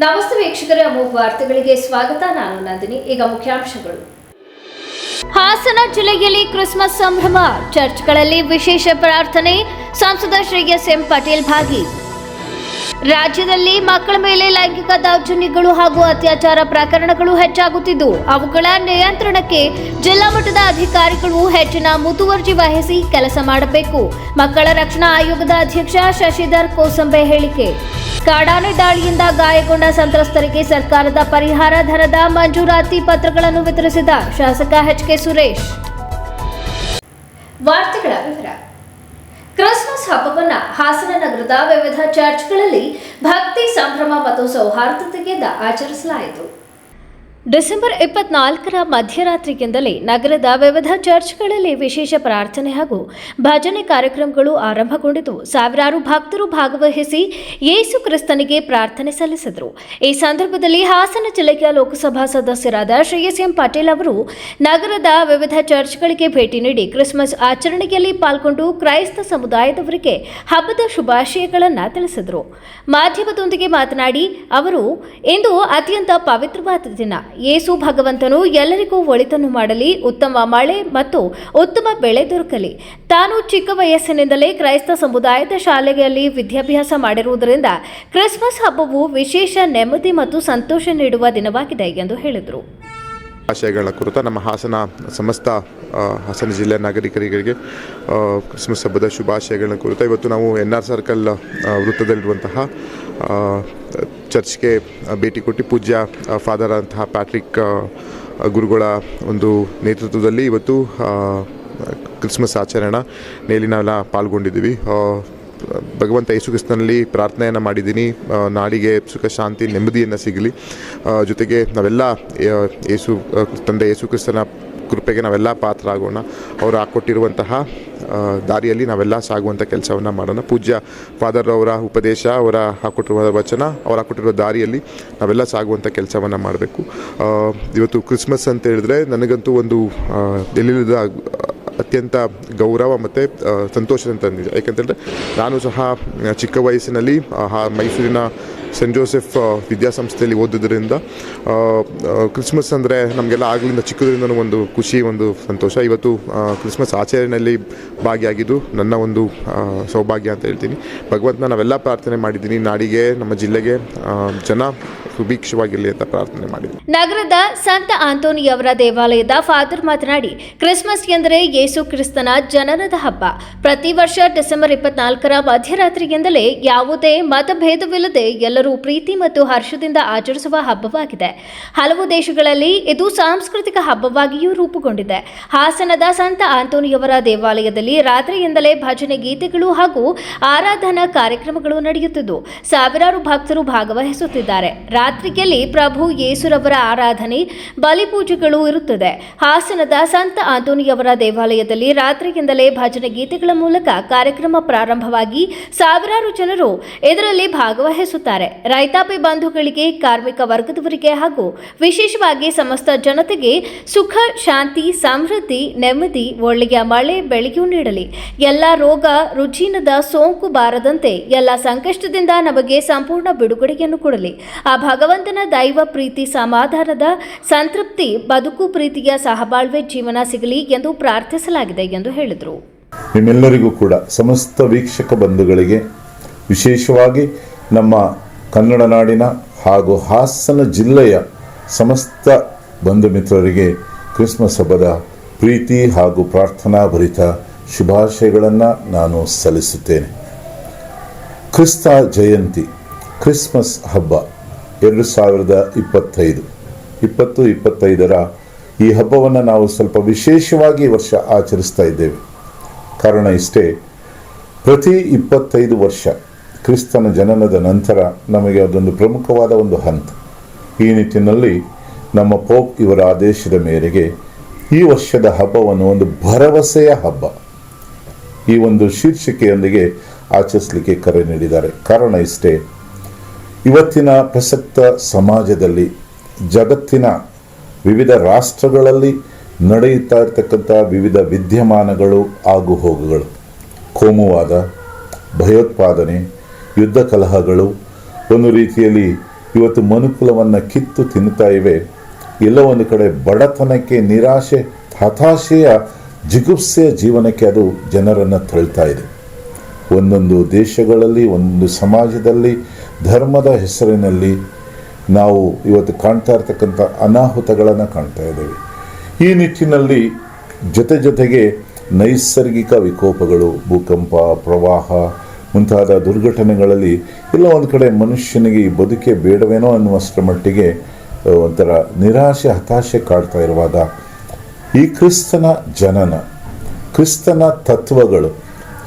ನಮಸ್ತೆ ವೀಕ್ಷಕರೇ, ಅಮೋಘ ವಾರ್ತೆಗಳಿಗೆ ಸ್ವಾಗತ. ನಾನು ನಂದಿನಿ. ಈಗ ಮುಖ್ಯಾಂಶಗಳು. ಹಾಸನ ಜಿಲ್ಲೆಯಲ್ಲಿ ಕ್ರಿಸ್ಮಸ್ ಸಂಭ್ರಮ, ಚರ್ಚ್ಗಳಲ್ಲಿ ವಿಶೇಷ ಪ್ರಾರ್ಥನೆ, ಸಂಸದ ಶ್ರೀ ಎಸ್.ಎಂ. ಪಾಟೀಲ್ ಭಾಗಿ. ರಾಜ್ಯದಲ್ಲಿ ಮಕ್ಕಳ ಮೇಲೆ ಲೈಂಗಿಕ ದೌರ್ಜನ್ಯಗಳು ಹಾಗೂ ಅತ್ಯಾಚಾರ ಪ್ರಕರಣಗಳು ಹೆಚ್ಚಾಗುತ್ತಿದ್ದು ಅವುಗಳ ನಿಯಂತ್ರಣಕ್ಕೆ ಜಿಲ್ಲಾ ಮಟ್ಟದ ಅಧಿಕಾರಿಗಳು ಹೆಚ್ಚಿನ ಮುತುವರ್ಜಿ ವಹಿಸಿ ಕೆಲಸ ಮಾಡಬೇಕು. ಮಕ್ಕಳ ರಕ್ಷಣಾ ಆಯೋಗದ ಅಧ್ಯಕ್ಷ ಶಶಿಧರ್ ಕೋಸಂಬೆ ಹೇಳಿಕೆ. ಕಾಡಾನೆ ದಾಳಿಯಿಂದ ಗಾಯಗೊಂಡ ಸಂತ್ರಸ್ತರಿಗೆ ಸರ್ಕಾರದ ಪರಿಹಾರ ಧನದ ಮಂಜೂರಾತಿ ಪತ್ರಗಳನ್ನು ವಿತರಿಸಿದ ಶಾಸಕ ಎಚ್.ಕೆ. ಸುರೇಶ್. ವಾರ್ತೆಗಳ ವಿವರ. ಕ್ರಿಸ್ಮಸ್ ಹಬ್ಬವನ್ನು ಹಾಸನ ನಗರದ ವಿವಿಧ ಚರ್ಚ್ಗಳಲ್ಲಿ ಭಕ್ತಿ, ಸಂಭ್ರಮ ಮತ್ತು ಸೌಹಾರ್ದತೆಯಿಂದ ಆಚರಿಸಲಾಯಿತು. ಡಿಸೆಂಬರ್ 24ರ ಮಧ್ಯರಾತ್ರಿಯಿಂದಲೇ ನಗರದ ವಿವಿಧ ಚರ್ಚ್ಗಳಲ್ಲಿ ವಿಶೇಷ ಪ್ರಾರ್ಥನೆ ಹಾಗೂ ಭಜನೆ ಕಾರ್ಯಕ್ರಮಗಳು ಆರಂಭಗೊಂಡಿದ್ದು ಸಾವಿರಾರು ಭಕ್ತರು ಭಾಗವಹಿಸಿ ಯೇಸು ಕ್ರಿಸ್ತನಿಗೆ ಪ್ರಾರ್ಥನೆ ಸಲ್ಲಿಸಿದರು. ಈ ಸಂದರ್ಭದಲ್ಲಿ ಹಾಸನ ಜಿಲ್ಲೆಯ ಲೋಕಸಭಾ ಸದಸ್ಯರಾದ ಶ್ರೀ ಎಸ್.ಎಂ. ಪಾಟೀಲ್ ಅವರು ನಗರದ ವಿವಿಧ ಚರ್ಚ್ಗಳಿಗೆ ಭೇಟಿ ನೀಡಿ ಕ್ರಿಸ್ಮಸ್ ಆಚರಣೆಯಲ್ಲಿ ಪಾಲ್ಗೊಂಡು ಕ್ರೈಸ್ತ ಸಮುದಾಯದವರಿಗೆ ಹಬ್ಬದ ಶುಭಾಶಯಗಳನ್ನು ತಿಳಿಸಿದರು. ಮಾಧ್ಯಮದೊಂದಿಗೆ ಮಾತನಾಡಿ ಅವರು, ಇಂದು ಅತ್ಯಂತ ಪವಿತ್ರವಾದ ದಿನ. ಯೇಸು ಭಗವಂತನು ಎಲ್ಲರಿಗೂ ಒಳಿತನ್ನು ಮಾಡಲಿ, ಉತ್ತಮ ಮಳೆ ಮತ್ತು ಉತ್ತಮ ಬೆಳೆ ದೊರಕಲಿ. ತಾನು ಚಿಕ್ಕ ವಯಸ್ಸಿನಿಂದಲೇ ಕ್ರೈಸ್ತ ಸಮುದಾಯದ ಶಾಲೆಯಲ್ಲಿ ವಿದ್ಯಾಭ್ಯಾಸ ಮಾಡಿರುವುದರಿಂದ ಕ್ರಿಸ್ಮಸ್ ಹಬ್ಬವು ವಿಶೇಷ ನೆಮ್ಮದಿ ಮತ್ತು ಸಂತೋಷ ನೀಡುವ ದಿನವಾಗಿದೆ ಎಂದು ಹೇಳಿದರು. ಆಶಯಗಳ ಕುರಿತು ನಮ್ಮ ಸಮಸ್ತ ಹಾಸನ ಜಿಲ್ಲೆಯ ನಾಗರಿಕರಿಗೆ ಕ್ರಿಸ್ಮಸ್ ಹಬ್ಬದ ಶುಭಾಶಯಗಳ ಕುರಿತು ಇವತ್ತು ನಾವು NR ಸರ್ಕಲ್ ವೃತ್ತದಲ್ಲಿರುವಂತಹ ಚರ್ಚ್ಗೆ ಭೇಟಿ ಕೊಟ್ಟು ಪೂಜ್ಯ ಫಾದರ್ ಅಂತಹ ಪ್ಯಾಟ್ರಿಕ್ ಗುರುಗಳ ಒಂದು ನೇತೃತ್ವದಲ್ಲಿ ಇವತ್ತು ಕ್ರಿಸ್ಮಸ್ ಆಚರಣೆಯಲ್ಲಿ ನಾವೆಲ್ಲ ಪಾಲ್ಗೊಂಡಿದ್ದೀವಿ. ಭಗವಂತ ಯೇಸು ಕ್ರಿಸ್ತನಲ್ಲಿ ಪ್ರಾರ್ಥನೆಯನ್ನು ಮಾಡಿದ್ದೀನಿ, ನಾಡಿಗೆ ಸುಖ, ಶಾಂತಿ, ನೆಮ್ಮದಿಯನ್ನು ಸಿಗಲಿ. ಜೊತೆಗೆ ನಾವೆಲ್ಲ ತಂದೆ ಯೇಸು ಕ್ರಿಸ್ತನ ಕೃಪೆಗೆ ನಾವೆಲ್ಲ ಪಾತ್ರ ಆಗೋಣ. ಅವರು ಹಾಕ್ಕೊಟ್ಟಿರುವಂತಹ ದಾರಿಯಲ್ಲಿ ನಾವೆಲ್ಲ ಸಾಗುವಂಥ ಕೆಲಸವನ್ನು ಮಾಡೋಣ. ಪೂಜ್ಯ ಫಾದರ್ ಅವರ ಉಪದೇಶ, ಅವರ ಹಾಕ್ಕೊಟ್ಟಿರುವ ವಚನ, ಅವ್ರು ಹಾಕ್ಕೊಟ್ಟಿರುವ ದಾರಿಯಲ್ಲಿ ನಾವೆಲ್ಲ ಸಾಗುವಂಥ ಕೆಲಸವನ್ನು ಮಾಡಬೇಕು. ಇವತ್ತು ಕ್ರಿಸ್ಮಸ್ ಅಂತ ಹೇಳಿದ್ರೆ ನನಗಂತೂ ಒಂದು ಎಲ್ಲಿಲ್ಲದ ಅತ್ಯಂತ ಗೌರವ ಮತ್ತು ಸಂತೋಷ ತಂದಿದೆ. ಯಾಕೆಂತಂದರೆ ನಾನು ಸಹ ಚಿಕ್ಕ ವಯಸ್ಸಿನಲ್ಲಿ ಮೈಸೂರಿನ ಸೆಂಟ್ ಜೋಸೆಫ್ ವಿದ್ಯಾಸಂಸ್ಥೆಯಲ್ಲಿ ಓದೋದ್ರಿಂದ ಕ್ರಿಸ್ಮಸ್ ಅಂದರೆ ನಮಗೆಲ್ಲ ಆಗಲಿಂದ ಚಿಕ್ಕದ್ರಿಂದ ಒಂದು ಖುಷಿ, ಒಂದು ಸಂತೋಷ. ಇವತ್ತು ಕ್ರಿಸ್ಮಸ್ ಆಚರಣೆಯಲ್ಲಿ ಭಾಗಿಯಾಗಿದ್ದು ನನ್ನ ಒಂದು ಸೌಭಾಗ್ಯ ಅಂತ ಹೇಳ್ತೀನಿ. ಭಗವಂತನ ನಾವೆಲ್ಲ ಪ್ರಾರ್ಥನೆ ಮಾಡಿದ್ದೀನಿ, ನಾಡಿಗೆ, ನಮ್ಮ ಜಿಲ್ಲೆಗೆ ಜನ ಸುಭಿಕ್ಷವಾಗಿರಲಿ ಅಂತ ಪ್ರಾರ್ಥನೆ ಮಾಡಿದ್ದೀನಿ. ನಗರದ ಸಂತ ಆಂಟೋನಿಯವರ ದೇವಾಲಯದ ಫಾದರ್ ಮಾತನಾಡಿ, ಕ್ರಿಸ್ಮಸ್ ಎಂದರೆ ಯೇಸು ಕ್ರಿಸ್ತನ ಜನನದ ಹಬ್ಬ. ಪ್ರತಿ ವರ್ಷ ಡಿಸೆಂಬರ್ 24ರ ಮಧ್ಯರಾತ್ರಿಯಿಂದಲೇ ಯಾವುದೇ ಮತಭೇದವಿಲ್ಲದೆ ಎಲ್ಲರೂ ಪ್ರೀತಿ ಮತ್ತು ಹರ್ಷದಿಂದ ಆಚರಿಸುವ ಹಬ್ಬವಾಗಿದೆ. ಹಲವು ದೇಶಗಳಲ್ಲಿ ಇದು ಸಾಂಸ್ಕೃತಿಕ ಹಬ್ಬವಾಗಿಯೂ ರೂಪುಗೊಂಡಿದೆ. ಹಾಸನದ ಸಂತ ಆಂಟೋನಿಯವರ ದೇವಾಲಯದಲ್ಲಿ ರಾತ್ರಿಯಿಂದಲೇ ಭಜನೆ ಗೀತೆಗಳು ಹಾಗೂ ಆರಾಧನಾ ಕಾರ್ಯಕ್ರಮಗಳು ನಡೆಯುತ್ತಿದ್ದು ಸಾವಿರಾರು ಭಕ್ತರು ಭಾಗವಹಿಸುತ್ತಿದ್ದಾರೆ. ರಾತ್ರಿಯಲ್ಲಿ ಪ್ರಭು ಯೇಸುರವರ ಆರಾಧನೆ, ಬಲಿಪೂಜೆಗಳು ಇರುತ್ತದೆ. ಹಾಸನದ ಸಂತ ಆಂಟೋನಿಯವರ ದೇವಾಲಯದಲ್ಲಿ ರಾತ್ರಿಯಿಂದಲೇ ಭಜನೆ ಗೀತೆಗಳ ಮೂಲಕ ಕಾರ್ಯಕ್ರಮ ಪ್ರಾರಂಭವಾಗಿ ಸಾವಿರಾರು ಜನರು ಇದರಲ್ಲಿ ಭಾಗವಹಿಸುತ್ತಾರೆ. ರೈತಾಪಿ ಬಂಧುಗಳಿಗೆ, ಕಾರ್ಮಿಕ ವರ್ಗದವರಿಗೆ ಹಾಗೂ ವಿಶೇಷವಾಗಿ ಸಮಸ್ತ ಜನತೆಗೆ ಸುಖ, ಶಾಂತಿ, ಸಮೃದ್ಧಿ, ನೆಮ್ಮದಿ, ಒಳ್ಳೆಯ ಮಳೆ, ಬೆಳೆಯೂ ನೀಡಲಿ. ಎಲ್ಲ ರೋಗ ರುಜಿನದ ಸೋಂಕು ಬಾರದಂತೆ ಎಲ್ಲ ಸಂಕಷ್ಟದಿಂದ ನಮಗೆ ಸಂಪೂರ್ಣ ಬಿಡುಗಡೆಯನ್ನು ಕೊಡಲಿ. ಆ ಭಗವಂತನ ದೈವ ಪ್ರೀತಿ, ಸಮಾಧಾನದ ಸಂತೃಪ್ತಿ, ಬದುಕು ಪ್ರೀತಿಯ ಸಹಬಾಳ್ವೆ ಜೀವನ ಸಿಗಲಿ ಎಂದು ಪ್ರಾರ್ಥಿಸಲಾಗಿದೆ ಎಂದು ಹೇಳಿದರು. ನಿಮ್ಮೆಲ್ಲರಿಗೂ ಕೂಡ, ಸಮಸ್ತ ವೀಕ್ಷಕ ಬಂಧುಗಳಿಗೆ, ವಿಶೇಷವಾಗಿ ನಮ್ಮ ಕನ್ನಡ ನಾಡಿನ ಹಾಗೂ ಹಾಸನ ಜಿಲ್ಲೆಯ ಸಮಸ್ತ ಬಂಧು ಮಿತ್ರರಿಗೆ ಕ್ರಿಸ್ಮಸ್ ಹಬ್ಬದ ಪ್ರೀತಿ ಹಾಗೂ ಪ್ರಾರ್ಥನಾ ಭರಿತ ಶುಭಾಶಯಗಳನ್ನು ನಾನು ಸಲ್ಲಿಸುತ್ತೇನೆ. ಕ್ರಿಸ್ತ ಜಯಂತಿ, ಕ್ರಿಸ್ಮಸ್ ಹಬ್ಬ 2025ರ ಈ ಹಬ್ಬವನ್ನು ನಾವು ಸ್ವಲ್ಪ ವಿಶೇಷವಾಗಿ ಈ ವರ್ಷ ಆಚರಿಸ್ತಾ ಇದ್ದೇವೆ. ಕಾರಣ ಇಷ್ಟೇ, ಪ್ರತಿ 25 ವರ್ಷ ಕ್ರಿಸ್ತನ ಜನನದ ನಂತರ ನಮಗೆ ಅದೊಂದು ಪ್ರಮುಖವಾದ ಒಂದು ಹಂತ. ಈ ನಿಟ್ಟಿನಲ್ಲಿ ನಮ್ಮ ಪೋಪ್ ಇವರ ಆದೇಶದ ಮೇರೆಗೆ ಈ ವರ್ಷದ ಹಬ್ಬವನ್ನು ಒಂದು ಭರವಸೆಯ ಹಬ್ಬ, ಈ ಒಂದು ಶೀರ್ಷಿಕೆಯೊಂದಿಗೆ ಆಚರಿಸಲಿಕ್ಕೆ ಕರೆ ನೀಡಿದ್ದಾರೆ. ಕಾರಣ ಇಷ್ಟೇ, ಇವತ್ತಿನ ಪ್ರಸಕ್ತ ಸಮಾಜದಲ್ಲಿ, ಜಗತ್ತಿನ ವಿವಿಧ ರಾಷ್ಟ್ರಗಳಲ್ಲಿ ನಡೆಯುತ್ತಾ ಇರತಕ್ಕಂಥ ವಿವಿಧ ವಿದ್ಯಮಾನಗಳು, ಆಗು ಹೋಗುಗಳು, ಕೋಮುವಾದ, ಭಯೋತ್ಪಾದನೆ, ಯುದ್ಧ ಕಲಹಗಳು, ಒಂದು ರೀತಿಯಲ್ಲಿ ಇವತ್ತು ಮನುಕುಲವನ್ನು ಕಿತ್ತು ತಿನ್ನುತ್ತಾ ಇವೆ. ಎಲ್ಲೋ ಒಂದು ಕಡೆ ಬಡತನಕ್ಕೆ, ನಿರಾಶೆ, ಹತಾಶೆಯ, ಜಿಗುಪ್ಸೆಯ ಜೀವನಕ್ಕೆ ಅದು ಜನರನ್ನು ತಳ್ತಾ ಇದೆ. ಒಂದೊಂದು ದೇಶಗಳಲ್ಲಿ, ಒಂದೊಂದು ಸಮಾಜದಲ್ಲಿ, ಧರ್ಮದ ಹೆಸರಿನಲ್ಲಿ ನಾವು ಇವತ್ತು ಕಾಣ್ತಾ ಇರ್ತಕ್ಕಂಥ ಅನಾಹುತಗಳನ್ನು ಕಾಣ್ತಾ ಇದ್ದೇವೆ. ಈ ನಿಟ್ಟಿನಲ್ಲಿ ಜೊತೆಗೆ ನೈಸರ್ಗಿಕ ವಿಕೋಪಗಳು, ಭೂಕಂಪ, ಪ್ರವಾಹ ಮುಂತಾದ ದುರ್ಘಟನೆಗಳಲ್ಲಿ ಎಲ್ಲ ಒಂದು ಕಡೆ ಮನುಷ್ಯನಿಗೆ ಈ ಬದುಕೆ ಬೇಡವೇನೋ ಅನ್ನುವಷ್ಟರ ಮಟ್ಟಿಗೆ ಒಂಥರ ನಿರಾಶೆ, ಹತಾಶೆ ಕಾಡ್ತಾ ಇರುವಾಗ ಈ ಕ್ರಿಸ್ತನ ಜನನ, ಕ್ರಿಸ್ತನ ತತ್ವಗಳು,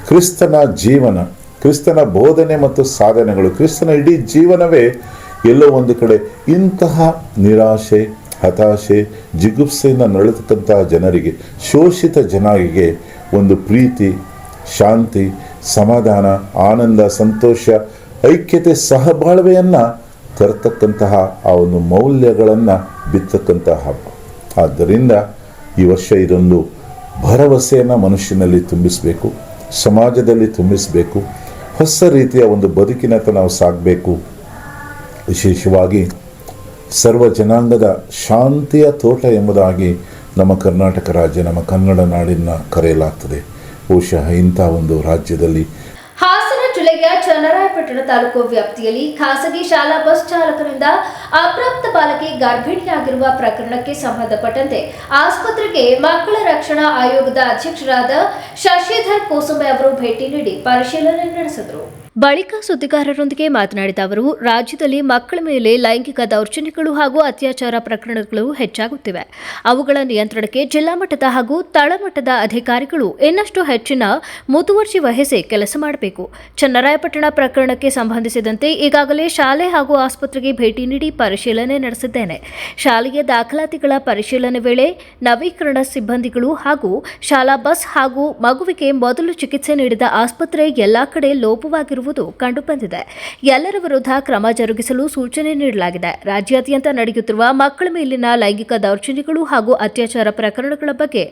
ಕ್ರಿಸ್ತನ ಜೀವನ, ಕ್ರಿಸ್ತನ ಬೋಧನೆ ಮತ್ತು ಸಾಧನೆಗಳು, ಕ್ರಿಸ್ತನ ಇಡೀ ಜೀವನವೇ ಎಲ್ಲೋ ಒಂದು ಕಡೆ ಇಂತಹ ನಿರಾಶೆ, ಹತಾಶೆ, ಜಿಗುಪ್ಸೆಯಿಂದ ನರಳತಕ್ಕಂತಹ ಜನರಿಗೆ, ಶೋಷಿತ ಜನರಿಗೆ ಒಂದು ಪ್ರೀತಿ, ಶಾಂತಿ, ಸಮಾಧಾನ, ಆನಂದ, ಸಂತೋಷ, ಐಕ್ಯತೆ, ಸಹಬಾಳ್ವೆಯನ್ನು ತರತಕ್ಕಂತಹ ಆ ಒಂದು ಮೌಲ್ಯಗಳನ್ನು ಬಿತ್ತಕ್ಕಂತಹ ಹಬ್ಬ. ಆದ್ದರಿಂದ ಈ ವರ್ಷ ಇದೊಂದು ಭರವಸೆಯನ್ನು ಮನುಷ್ಯನಲ್ಲಿ ತುಂಬಿಸಬೇಕು, ಸಮಾಜದಲ್ಲಿ ತುಂಬಿಸಬೇಕು, ಹೊಸ ರೀತಿಯ ಒಂದು ಬದುಕಿನತ್ತ ನಾವು ಸಾಗಬೇಕು. ವಿಶೇಷವಾಗಿ ಸರ್ವ ಜನಾಂಗದ ಶಾಂತಿಯ ತೋಟ ಎಂಬುದಾಗಿ ನಮ್ಮ ಕರ್ನಾಟಕ ರಾಜ್ಯ, ನಮ್ಮ ಕನ್ನಡ ನಾಡಿನ ಕರೆಯಲಾಗ್ತದೆ. ಬಹುಶಃ ಇಂಥ ಒಂದು ರಾಜ್ಯದಲ್ಲಿ ಹಾಸನ ಜಿಲ್ಲೆಯ ಚನ್ನರಾಯಪಟ್ಟಣ ತಾಲೂಕು ವ್ಯಾಪ್ತಿಯಲ್ಲಿ ಖಾಸಗಿ ಶಾಲಾ ಬಸ್ ಚಾಲಕರಿಂದ ಅಪ್ರಾಪ್ತ ಬಾಲಕಿ ಗರ್ಭಿಣಿಯಾಗಿರುವ ಪ್ರಕರಣಕ್ಕೆ ಸಂಬಂಧಪಟ್ಟಂತೆ ಆಸ್ಪತ್ರೆಗೆ ಮಕ್ಕಳ ರಕ್ಷಣಾ ಆಯೋಗದ ಅಧ್ಯಕ್ಷರಾದ ಶಶಿಧರ್ ಕೋಸುಂಬೆ ಅವರು ಭೇಟಿ ನೀಡಿ ಪರಿಶೀಲನೆ ನಡೆಸಿದರು. ಬಳಿಕ ಸುದ್ದಿಗಾರರೊಂದಿಗೆ ಮಾತನಾಡಿದ ಅವರು, ರಾಜ್ಯದಲ್ಲಿ ಮಕ್ಕಳ ಮೇಲೆ ಲೈಂಗಿಕ ದೌರ್ಜನ್ಯಗಳು ಹಾಗೂ ಅತ್ಯಾಚಾರ ಪ್ರಕರಣಗಳು ಹೆಚ್ಚಾಗುತ್ತಿವೆ. ಅವುಗಳ ನಿಯಂತ್ರಣಕ್ಕೆ ಜಿಲ್ಲಾ ಮಟ್ಟದ ಹಾಗೂ ತಳಮಟ್ಟದ ಅಧಿಕಾರಿಗಳು ಇನ್ನಷ್ಟು ಹೆಚ್ಚಿನ ಮುತುವರ್ಜಿ ವಹಿಸಿ ಕೆಲಸ ಮಾಡಬೇಕು. ಚನ್ನರಾಯಪಟ್ಟಣ ಪ್ರಕರಣಕ್ಕೆ ಸಂಬಂಧಿಸಿದಂತೆ ಈಗಾಗಲೇ ಶಾಲೆ ಹಾಗೂ ಆಸ್ಪತ್ರೆಗೆ ಭೇಟಿ ನೀಡಿ ಪರಿಶೀಲನೆ ನಡೆಸಿದ್ದೇನೆ. ಶಾಲೆಯ ದಾಖಲಾತಿಗಳ ಪರಿಶೀಲನೆ ವೇಳೆ ನವೀಕರಣ ಸಿಬ್ಬಂದಿಗಳು ಹಾಗೂ ಶಾಲಾ ಬಸ್ ಹಾಗೂ ಮಗುವಿಗೆ ಮೊದಲು ಚಿಕಿತ್ಸೆ ನೀಡಿದ ಆಸ್ಪತ್ರೆ ಎಲ್ಲಾ ಕಡೆ ಲೋಪವಾಗಿರುವ ಕಂಡುಬಂದಿದೆ. ಎಲ್ಲರ ವಿರುದ್ಧ ಕ್ರಮ ಜರುಗಿಸಲು ಸೂಚನೆ ನೀಡಲಾಗಿದೆ. ರಾಜ್ಯಾದ್ಯಂತ ನಡೆಯುತ್ತಿರುವ ಮಕ್ಕಳ ಮೇಲಿನ ಲೈಂಗಿಕ ದೌರ್ಜನ್ಯಗಳು ಹಾಗೂ ಅತ್ಯಾಚಾರ ಪ್ರಕರಣಗಳ ಬಗ್ಗೆ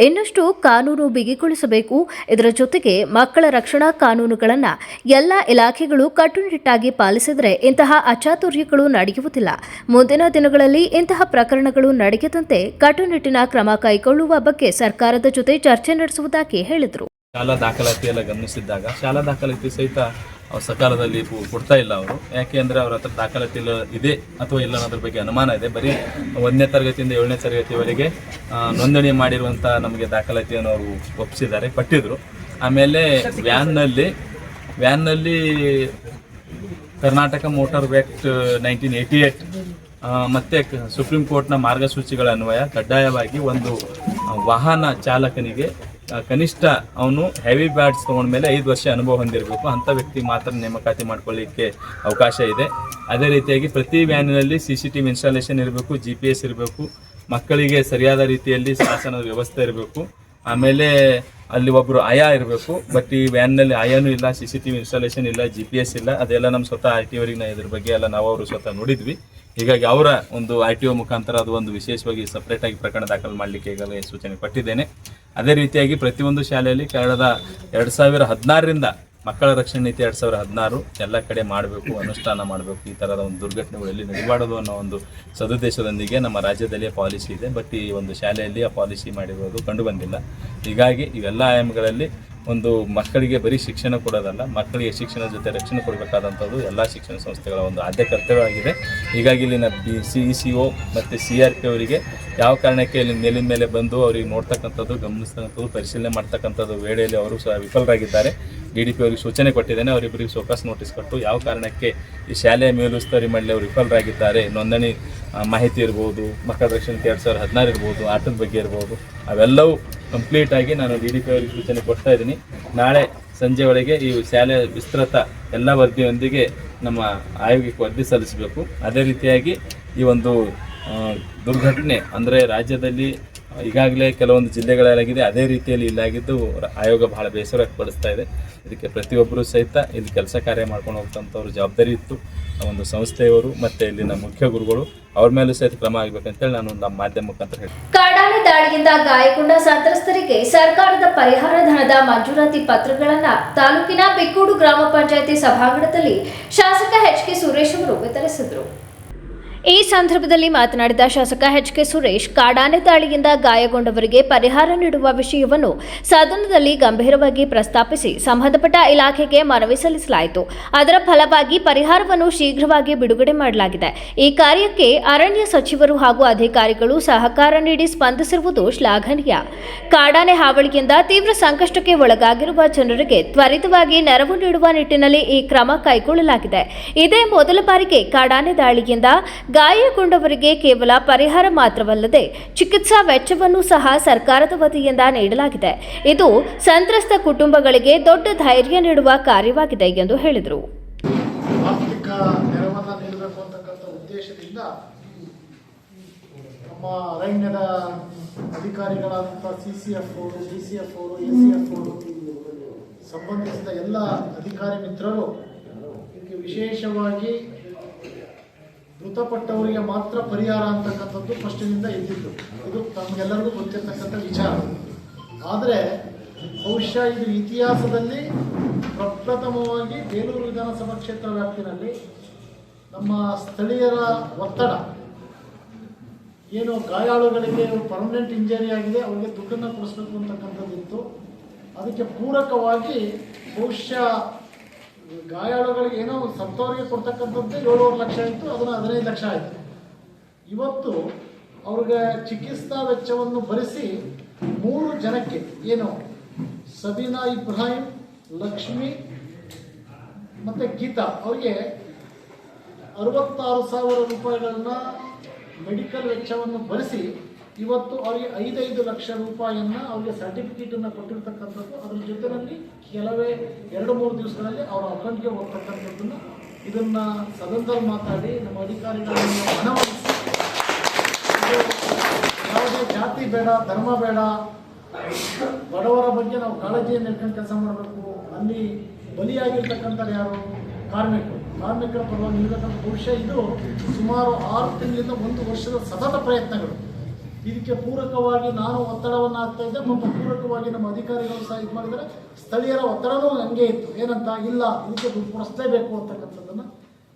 ಇನ್ನಷ್ಟು ಕಾನೂನು ಬಿಗಿಗೊಳಿಸಬೇಕು. ಇದರ ಜೊತೆಗೆ ಮಕ್ಕಳ ರಕ್ಷಣಾ ಕಾನೂನುಗಳನ್ನು ಎಲ್ಲ ಇಲಾಖೆಗಳು ಕಟ್ಟುನಿಟ್ಟಾಗಿ ಪಾಲಿಸಿದರೆ ಇಂತಹ ಅಚಾತುರ್ಯಗಳು ನಡೆಯುವುದಿಲ್ಲ. ಮುಂದಿನ ದಿನಗಳಲ್ಲಿ ಇಂತಹ ಪ್ರಕರಣಗಳು ನಡೆಯದಂತೆ ಕಟ್ಟುನಿಟ್ಟಿನ ಕ್ರಮ ಕೈಗೊಳ್ಳುವ ಬಗ್ಗೆ ಸರ್ಕಾರದ ಜೊತೆ ಚರ್ಚೆ ನಡೆಸುವುದಾಗಿ ಹೇಳಿದರು. ಶಾಲಾ ದಾಖಲಾತಿ ಎಲ್ಲ ಗಮನಿಸಿದ್ದಾಗ ಶಾಲಾ ದಾಖಲಾತಿ ಸಹಿತ ಸಕಾಲದಲ್ಲಿ ಕೊಡ್ತಾ ಇಲ್ಲ ಅವರು. ಯಾಕೆ ಅಂದರೆ ಅವ್ರ ಹತ್ರ ದಾಖಲಾತಿ ಇದೆ ಅಥವಾ ಇಲ್ಲ ಅನ್ನೋದ್ರ ಬಗ್ಗೆ ಅನುಮಾನ ಇದೆ. ಬರೀ 1ನೇ ತರಗತಿಯಿಂದ 7ನೇ ತರಗತಿವರೆಗೆ ನೋಂದಣಿ ಮಾಡಿರುವಂಥ ನಮಗೆ ದಾಖಲಾತಿಯನ್ನು ಅವರು ಒಪ್ಪಿಸಿದ್ದಾರೆ, ಕೊಟ್ಟಿದ್ರು. ಆಮೇಲೆ ವ್ಯಾನ್ನಲ್ಲಿ ಕರ್ನಾಟಕ ಮೋಟಾರ್ ಆಕ್ಟ್ 1988 ಮತ್ತು ಸುಪ್ರೀಂ ಕೋರ್ಟ್ನ ಮಾರ್ಗಸೂಚಿಗಳ ಅನ್ವಯ ಕಡ್ಡಾಯವಾಗಿ ಒಂದು ವಾಹನ ಚಾಲಕನಿಗೆ ಕನಿಷ್ಠ ಅವನು ಹೆವಿ ಬ್ಯಾಡ್ಸ್ ತೊಗೊಂಡ್ಮೇಲೆ 5 ವರ್ಷ ಅನುಭವ ಹೊಂದಿರಬೇಕು. ಅಂಥ ವ್ಯಕ್ತಿ ಮಾತ್ರ ನೇಮಕಾತಿ ಮಾಡ್ಕೊಳ್ಳಿಕ್ಕೆ ಅವಕಾಶ ಇದೆ. ಅದೇ ರೀತಿಯಾಗಿ ಪ್ರತಿ ವ್ಯಾನಿನಲ್ಲಿ CCTV ಇನ್ಸ್ಟಾಲೇಷನ್ ಇರಬೇಕು, GPS ಇರಬೇಕು, ಮಕ್ಕಳಿಗೆ ಸರಿಯಾದ ರೀತಿಯಲ್ಲಿ ಶಾಸನದ ವ್ಯವಸ್ಥೆ ಇರಬೇಕು. ಆಮೇಲೆ ಅಲ್ಲಿ ಒಬ್ಬರು ಆಯಾ ಇರಬೇಕು. ಬಟ್ ಈ ವ್ಯಾನ್ನಲ್ಲಿ ಆಯಾನೂ ಇಲ್ಲ, CCTV ಇನ್ಸ್ಟಾಲೇಷನ್ ಇಲ್ಲ, GPS ಇಲ್ಲ. ಅದೆಲ್ಲ ನಮ್ಮ ಸ್ವತಃ RTO ಅವರಿಗೆ ಇದ್ರ ಬಗ್ಗೆ ಎಲ್ಲ ನಾವು ಅವರು ಸ್ವತಃ ನೋಡಿದ್ವಿ. ಹೀಗಾಗಿ ಅವರ ಒಂದು RTO ಮುಖಾಂತರ ಅದು ಒಂದು ವಿಶೇಷವಾಗಿ ಸಪ್ರೇಟಾಗಿ ಪ್ರಕರಣ ದಾಖಲು ಮಾಡಲಿಕ್ಕೆ ಈಗಾಗಲೇ ಸೂಚನೆ ಕೊಟ್ಟಿದ್ದೇನೆ. ಅದೇ ರೀತಿಯಾಗಿ ಪ್ರತಿಯೊಂದು ಶಾಲೆಯಲ್ಲಿ ಕಳೆದ 2016ರಿಂದ ಮಕ್ಕಳ ರಕ್ಷಣೆ ನೀತಿ 2016 ಎಲ್ಲ ಕಡೆ ಮಾಡಬೇಕು, ಅನುಷ್ಠಾನ ಮಾಡಬೇಕು. ಈ ಥರದ ಒಂದು ದುರ್ಘಟನೆಗಳಲ್ಲಿ ನಡಿಬಾರದು ಅನ್ನೋ ಒಂದು ಸದುದ್ದೇಶದೊಂದಿಗೆ ನಮ್ಮ ರಾಜ್ಯದಲ್ಲಿ ಪಾಲಿಸಿ ಇದೆ. ಬಟ್ ಈ ಒಂದು ಶಾಲೆಯಲ್ಲಿ ಆ ಪಾಲಿಸಿ ಮಾಡಿರೋದು ಕಂಡುಬಂದಿಲ್ಲ. ಹೀಗಾಗಿ ಇವೆಲ್ಲ ಆಯಾಮಗಳಲ್ಲಿ ಒಂದು ಮಕ್ಕಳಿಗೆ ಬರೀ ಶಿಕ್ಷಣ ಕೊಡೋದಲ್ಲ, ಮಕ್ಕಳಿಗೆ ಶಿಕ್ಷಣದ ಜೊತೆ ರಕ್ಷಣೆ ಕೊಡಬೇಕಾದಂಥದ್ದು ಎಲ್ಲ ಶಿಕ್ಷಣ ಸಂಸ್ಥೆಗಳ ಒಂದು ಆದ್ಯ ಕರ್ತವ್ಯವಾಗಿದೆ. ಹೀಗಾಗಿ ಇಲ್ಲಿನ CECO ಮತ್ತು CRP ಅವರಿಗೆ ಯಾವ ಕಾರಣಕ್ಕೆ ಇಲ್ಲಿ ಮೇಲಿನ ಮೇಲೆ ಬಂದು ಅವ್ರಿಗೆ ನೋಡ್ತಕ್ಕಂಥದ್ದು, ಗಮನಿಸ್ತಕ್ಕಂಥದ್ದು, ಪರಿಶೀಲನೆ ಮಾಡ್ತಕ್ಕಂಥದ್ದು ವೇಳೆಯಲ್ಲಿ ಅವರು ಸಹ ವಿಫಲರಾಗಿದ್ದಾರೆ. DDP ಅವರಿಗೆ ಸೂಚನೆ ಕೊಟ್ಟಿದ್ದೇನೆ. ಅವರಿಬ್ಬರಿಗೆ ಸೋಕಾಸ್ ನೋಟಿಸ್ ಕೊಟ್ಟು ಯಾವ ಕಾರಣಕ್ಕೆ ಈ ಶಾಲೆಯ ಮೇಲುಸ್ತುವಾರಿ ಮಾಡಲಿ ಅವರು ವಿಫಲರಾಗಿದ್ದಾರೆ, ನೋಂದಣಿ ಮಾಹಿತಿ ಇರ್ಬೋದು, ಮಕ್ಕಳ ರಕ್ಷಣೆ 2016 ಇರ್ಬೋದು, ಆಟದ ಬಗ್ಗೆ ಇರ್ಬೋದು, ಅವೆಲ್ಲವೂ ಕಂಪ್ಲೀಟಾಗಿ ನಾನು DDP ಅವರಿಗೆ ಸೂಚನೆ ಕೊಡ್ತಾ ಇದ್ದೀನಿ. ನಾಳೆ ಸಂಜೆ ಒಳಗೆ ಈ ಶಾಲೆಯ ವಿಸ್ತೃತ ಎಲ್ಲ ವರದಿಯೊಂದಿಗೆ ನಮ್ಮ ಆಯೋಗಕ್ಕೆ ವರದಿ ಸಲ್ಲಿಸಬೇಕು. ಅದೇ ರೀತಿಯಾಗಿ ಈ ಒಂದು ದುರ್ಘಟನೆ ಅಂದರೆ ರಾಜ್ಯದಲ್ಲಿ ಈಗಾಗಲೇ ಕೆಲವೊಂದು ಜಿಲ್ಲೆಗಳಲ್ಲಾಗಿದೆ, ಅದೇ ರೀತಿಯಲ್ಲಿ ಇಲ್ಲಾಗಿದ್ದು ಆಯೋಗ ಬಹಳ ಬೇಸರ ವ್ಯಕ್ತಪಡಿಸ್ತಾ ಇದೆ. ಇದಕ್ಕೆ ಪ್ರತಿಯೊಬ್ಬರೂ ಸಹಿತ ಇಲ್ಲಿ ಕೆಲಸ ಕಾರ್ಯ ಮಾಡ್ಕೊಂಡು ಹೋಗ್ತಂಥವ್ರು ಜವಾಬ್ದಾರಿ ಇತ್ತು. ಒಂದು ಸಂಸ್ಥೆಯವರು ಮತ್ತು ಇಲ್ಲಿನ ಮುಖ್ಯ ಗುರುಗಳು ಅವ್ರ ಮೇಲೂ ಸಹಿತ ಕ್ರಮ ಆಗಬೇಕಂತೇಳಿ ನಾನು ನಮ್ಮ ಮಾಧ್ಯಮ ಮುಖಾಂತರ ಹೇಳ್ತೀನಿ. ಕಾಡಾನೆ ದಾಳಿಯಿಂದ ಗಾಯಗೊಂಡ ಸಂತ್ರಸ್ತರಿಗೆ ಸರ್ಕಾರದ ಪರಿಹಾರ ಧನದ ಮಂಜೂರಾತಿ ಪತ್ರಗಳನ್ನು ತಾಲೂಕಿನ ಬಿಕ್ಕೂಡು ಗ್ರಾಮ ಪಂಚಾಯಿತಿ ಸಭಾಂಗಣದಲ್ಲಿ ಶಾಸಕ HK ಸುರೇಶ್ ಅವರು ವಿತರಿಸಿದರು. ಈ ಸಂದರ್ಭದಲ್ಲಿ ಮಾತನಾಡಿದ ಶಾಸಕ ಎಚ್.ಕೆ. ಸುರೇಶ್, ಕಾಡಾನೆ ದಾಳಿಯಿಂದ ಗಾಯಗೊಂಡವರಿಗೆ ಪರಿಹಾರ ನೀಡುವ ವಿಷಯವನ್ನು ಸದನದಲ್ಲಿ ಗಂಭೀರವಾಗಿ ಪ್ರಸ್ತಾಪಿಸಿ ಸಂಬಂಧಪಟ್ಟ ಇಲಾಖೆಗೆ ಮನವಿ ಸಲ್ಲಿಸಲಾಯಿತು. ಅದರ ಫಲವಾಗಿ ಪರಿಹಾರವನ್ನು ಶೀಘ್ರವಾಗಿ ಬಿಡುಗಡೆ ಮಾಡಲಾಗಿದೆ. ಈ ಕಾರ್ಯಕ್ಕೆ ಅರಣ್ಯ ಸಚಿವರು ಹಾಗೂ ಅಧಿಕಾರಿಗಳು ಸಹಕಾರ ನೀಡಿ ಸ್ಪಂದಿಸಿರುವುದು ಶ್ಲಾಘನೀಯ. ಕಾಡಾನೆ ಹಾವಳಿಯಿಂದ ತೀವ್ರ ಸಂಕಷ್ಟಕ್ಕೆ ಒಳಗಾಗಿರುವ ಜನರಿಗೆ ತ್ವರಿತವಾಗಿ ನೆರವು ನೀಡುವ ನಿಟ್ಟಿನಲ್ಲಿ ಈ ಕ್ರಮ ಕೈಗೊಳ್ಳಲಾಗಿದೆ. ಇದೇ ಮೊದಲ ಬಾರಿಗೆ ಕಾಡಾನೆ ದಾಳಿಯಿಂದ ಗಾಯಗೊಂಡವರಿಗೆ ಕೇವಲ ಪರಿಹಾರ ಮಾತ್ರವಲ್ಲದೆ ಚಿಕಿತ್ಸಾ ವೆಚ್ಚವನ್ನು ಸಹ ಸರ್ಕಾರದ ವತಿಯಿಂದ ನೀಡಲಾಗಿದೆ. ಇದು ಸಂತ್ರಸ್ತ ಕುಟುಂಬಗಳಿಗೆ ದೊಡ್ಡ ಧೈರ್ಯ ನೀಡುವ ಕಾರ್ಯವಾಗಿದೆ ಎಂದು ಹೇಳಿದರು. ಆರ್ಥಿಕ ನೆರವನ್ನು ನೀಡಬೇಕು ಅಂತಕ್ಕಂಥ ಉದ್ದೇಶದಿಂದ ನಮ್ಮ ಅರಣ್ಯದ ಅಧಿಕಾರಿಗಳಾದಂಥ CCF ಅವರು, DCF ಅವರು, ACF ಅವರು, ಸಂಬಂಧಿಸಿದ ಎಲ್ಲ ಅಧಿಕಾರಿ ಮಿತ್ರರು ಇದಕ್ಕೆ ವಿಶೇಷವಾಗಿ ಮೃತಪಟ್ಟವರಿಗೆ ಮಾತ್ರ ಪರಿಹಾರ ಅಂತಕ್ಕಂಥದ್ದು ಫಸ್ಟಿನಿಂದ ಇದ್ದಿದ್ದು. ಇದು ನಮಗೆಲ್ಲರಿಗೂ ಗೊತ್ತಿರ್ತಕ್ಕಂಥ ವಿಚಾರ. ಆದರೆ ಬಹುಶಃ ಇದು ಇತಿಹಾಸದಲ್ಲಿ ಪ್ರಪ್ರಥಮವಾಗಿ ಬೇಲೂರು ವಿಧಾನಸಭಾ ಕ್ಷೇತ್ರ ವ್ಯಾಪ್ತಿನಲ್ಲಿ ನಮ್ಮ ಸ್ಥಳೀಯರ ಒತ್ತಡ, ಏನು ಗಾಯಾಳುಗಳಿಗೆ ಪರ್ಮನೆಂಟ್ ಇಂಜರಿ ಆಗಿದೆ ಅವರಿಗೆ ದುಡ್ಡನ್ನು ಕೊಡಿಸ್ಬೇಕು ಅಂತಕ್ಕಂಥದ್ದಿತ್ತು. ಅದಕ್ಕೆ ಪೂರಕವಾಗಿ ಬಹುಶಃ ಗಾಯಾಳುಗಳಿಗೆ ಏನೋ ಸತ್ತವರಿಗೆ ಕೊಡ್ತಕ್ಕಂಥದ್ದೇ 7.5 ಲಕ್ಷ ಇತ್ತು, ಅದನ್ನು 15 ಲಕ್ಷ ಆಯಿತು. ಇವತ್ತು ಅವ್ರಿಗೆ ಚಿಕಿತ್ಸಾ ವೆಚ್ಚವನ್ನು ಭರಿಸಿ 3 ಜನಕ್ಕೆ ಏನು ಸಬೀನಾ ಇಬ್ರಾಹಿಂ, ಲಕ್ಷ್ಮಿ ಮತ್ತು ಗೀತಾ ಅವರಿಗೆ 66,000 ರೂಪಾಯಿಗಳನ್ನ ಮೆಡಿಕಲ್ ವೆಚ್ಚವನ್ನು ಭರಿಸಿ ಇವತ್ತು ಅವರಿಗೆ 5 ಲಕ್ಷ ರೂಪಾಯಿಯನ್ನು ಅವರಿಗೆ ಸರ್ಟಿಫಿಕೇಟನ್ನು ಕೊಟ್ಟಿರ್ತಕ್ಕಂಥದ್ದು. ಅದರ ಜೊತೆಯಲ್ಲಿ ಕೆಲವೇ 2-3 ದಿವಸಗಳಲ್ಲಿ ಅವರ ಅಕೌಂಟ್ಗೆ ಹೋಗ್ತಕ್ಕಂಥದ್ದನ್ನು ಇದನ್ನು ಸದನದಲ್ಲಿ ಮಾತಾಡಿ ನಮ್ಮ ಅಧಿಕಾರಿಗಳನ್ನು ಮನವೊಲಿಸಿ, ಯಾವುದೇ ಜಾತಿ ಬೇಡ, ಧರ್ಮ ಬೇಡ, ಬಡವರ ಬಗ್ಗೆ ನಾವು ಕಾಳಜಿಯನ್ನು ಇಟ್ಕೊಂಡು ಕೆಲಸ ಮಾಡಬೇಕು. ಅಲ್ಲಿ ಬಲಿಯಾಗಿರ್ತಕ್ಕಂಥ ಯಾರು ಕಾರ್ಮಿಕರ ಪರವಾಗಿ ನಿಲ್ಲತಕ್ಕಂಥ ಬಹುಶಃ ಇದು ಸುಮಾರು 6 ತಿಂಗಳಿಂದ 1 ವರ್ಷದ ಸತತ ಪ್ರಯತ್ನಗಳು. ಇದಕ್ಕೆ ಪೂರಕವಾಗಿ ನಾನು ಒತ್ತಡವನ್ನು ಹಾಕ್ತಾ ಇದ್ದೆ, ಮತ್ತು ಪೂರಕವಾಗಿ ನಮ್ಮ ಅಧಿಕಾರಿಗಳು ಸಹ ಇದು ಮಾಡಿದರೆ ಸ್ಥಳೀಯರ ಒತ್ತಡನೂ ಹಂಗೆ ಇತ್ತು. ಏನಂತ ಇಲ್ಲ, ಇದಕ್ಕೆ ದುಡ್ಡು ಕೊಡಿಸಲೇಬೇಕು ಅಂತಕ್ಕಂಥದ್ದನ್ನು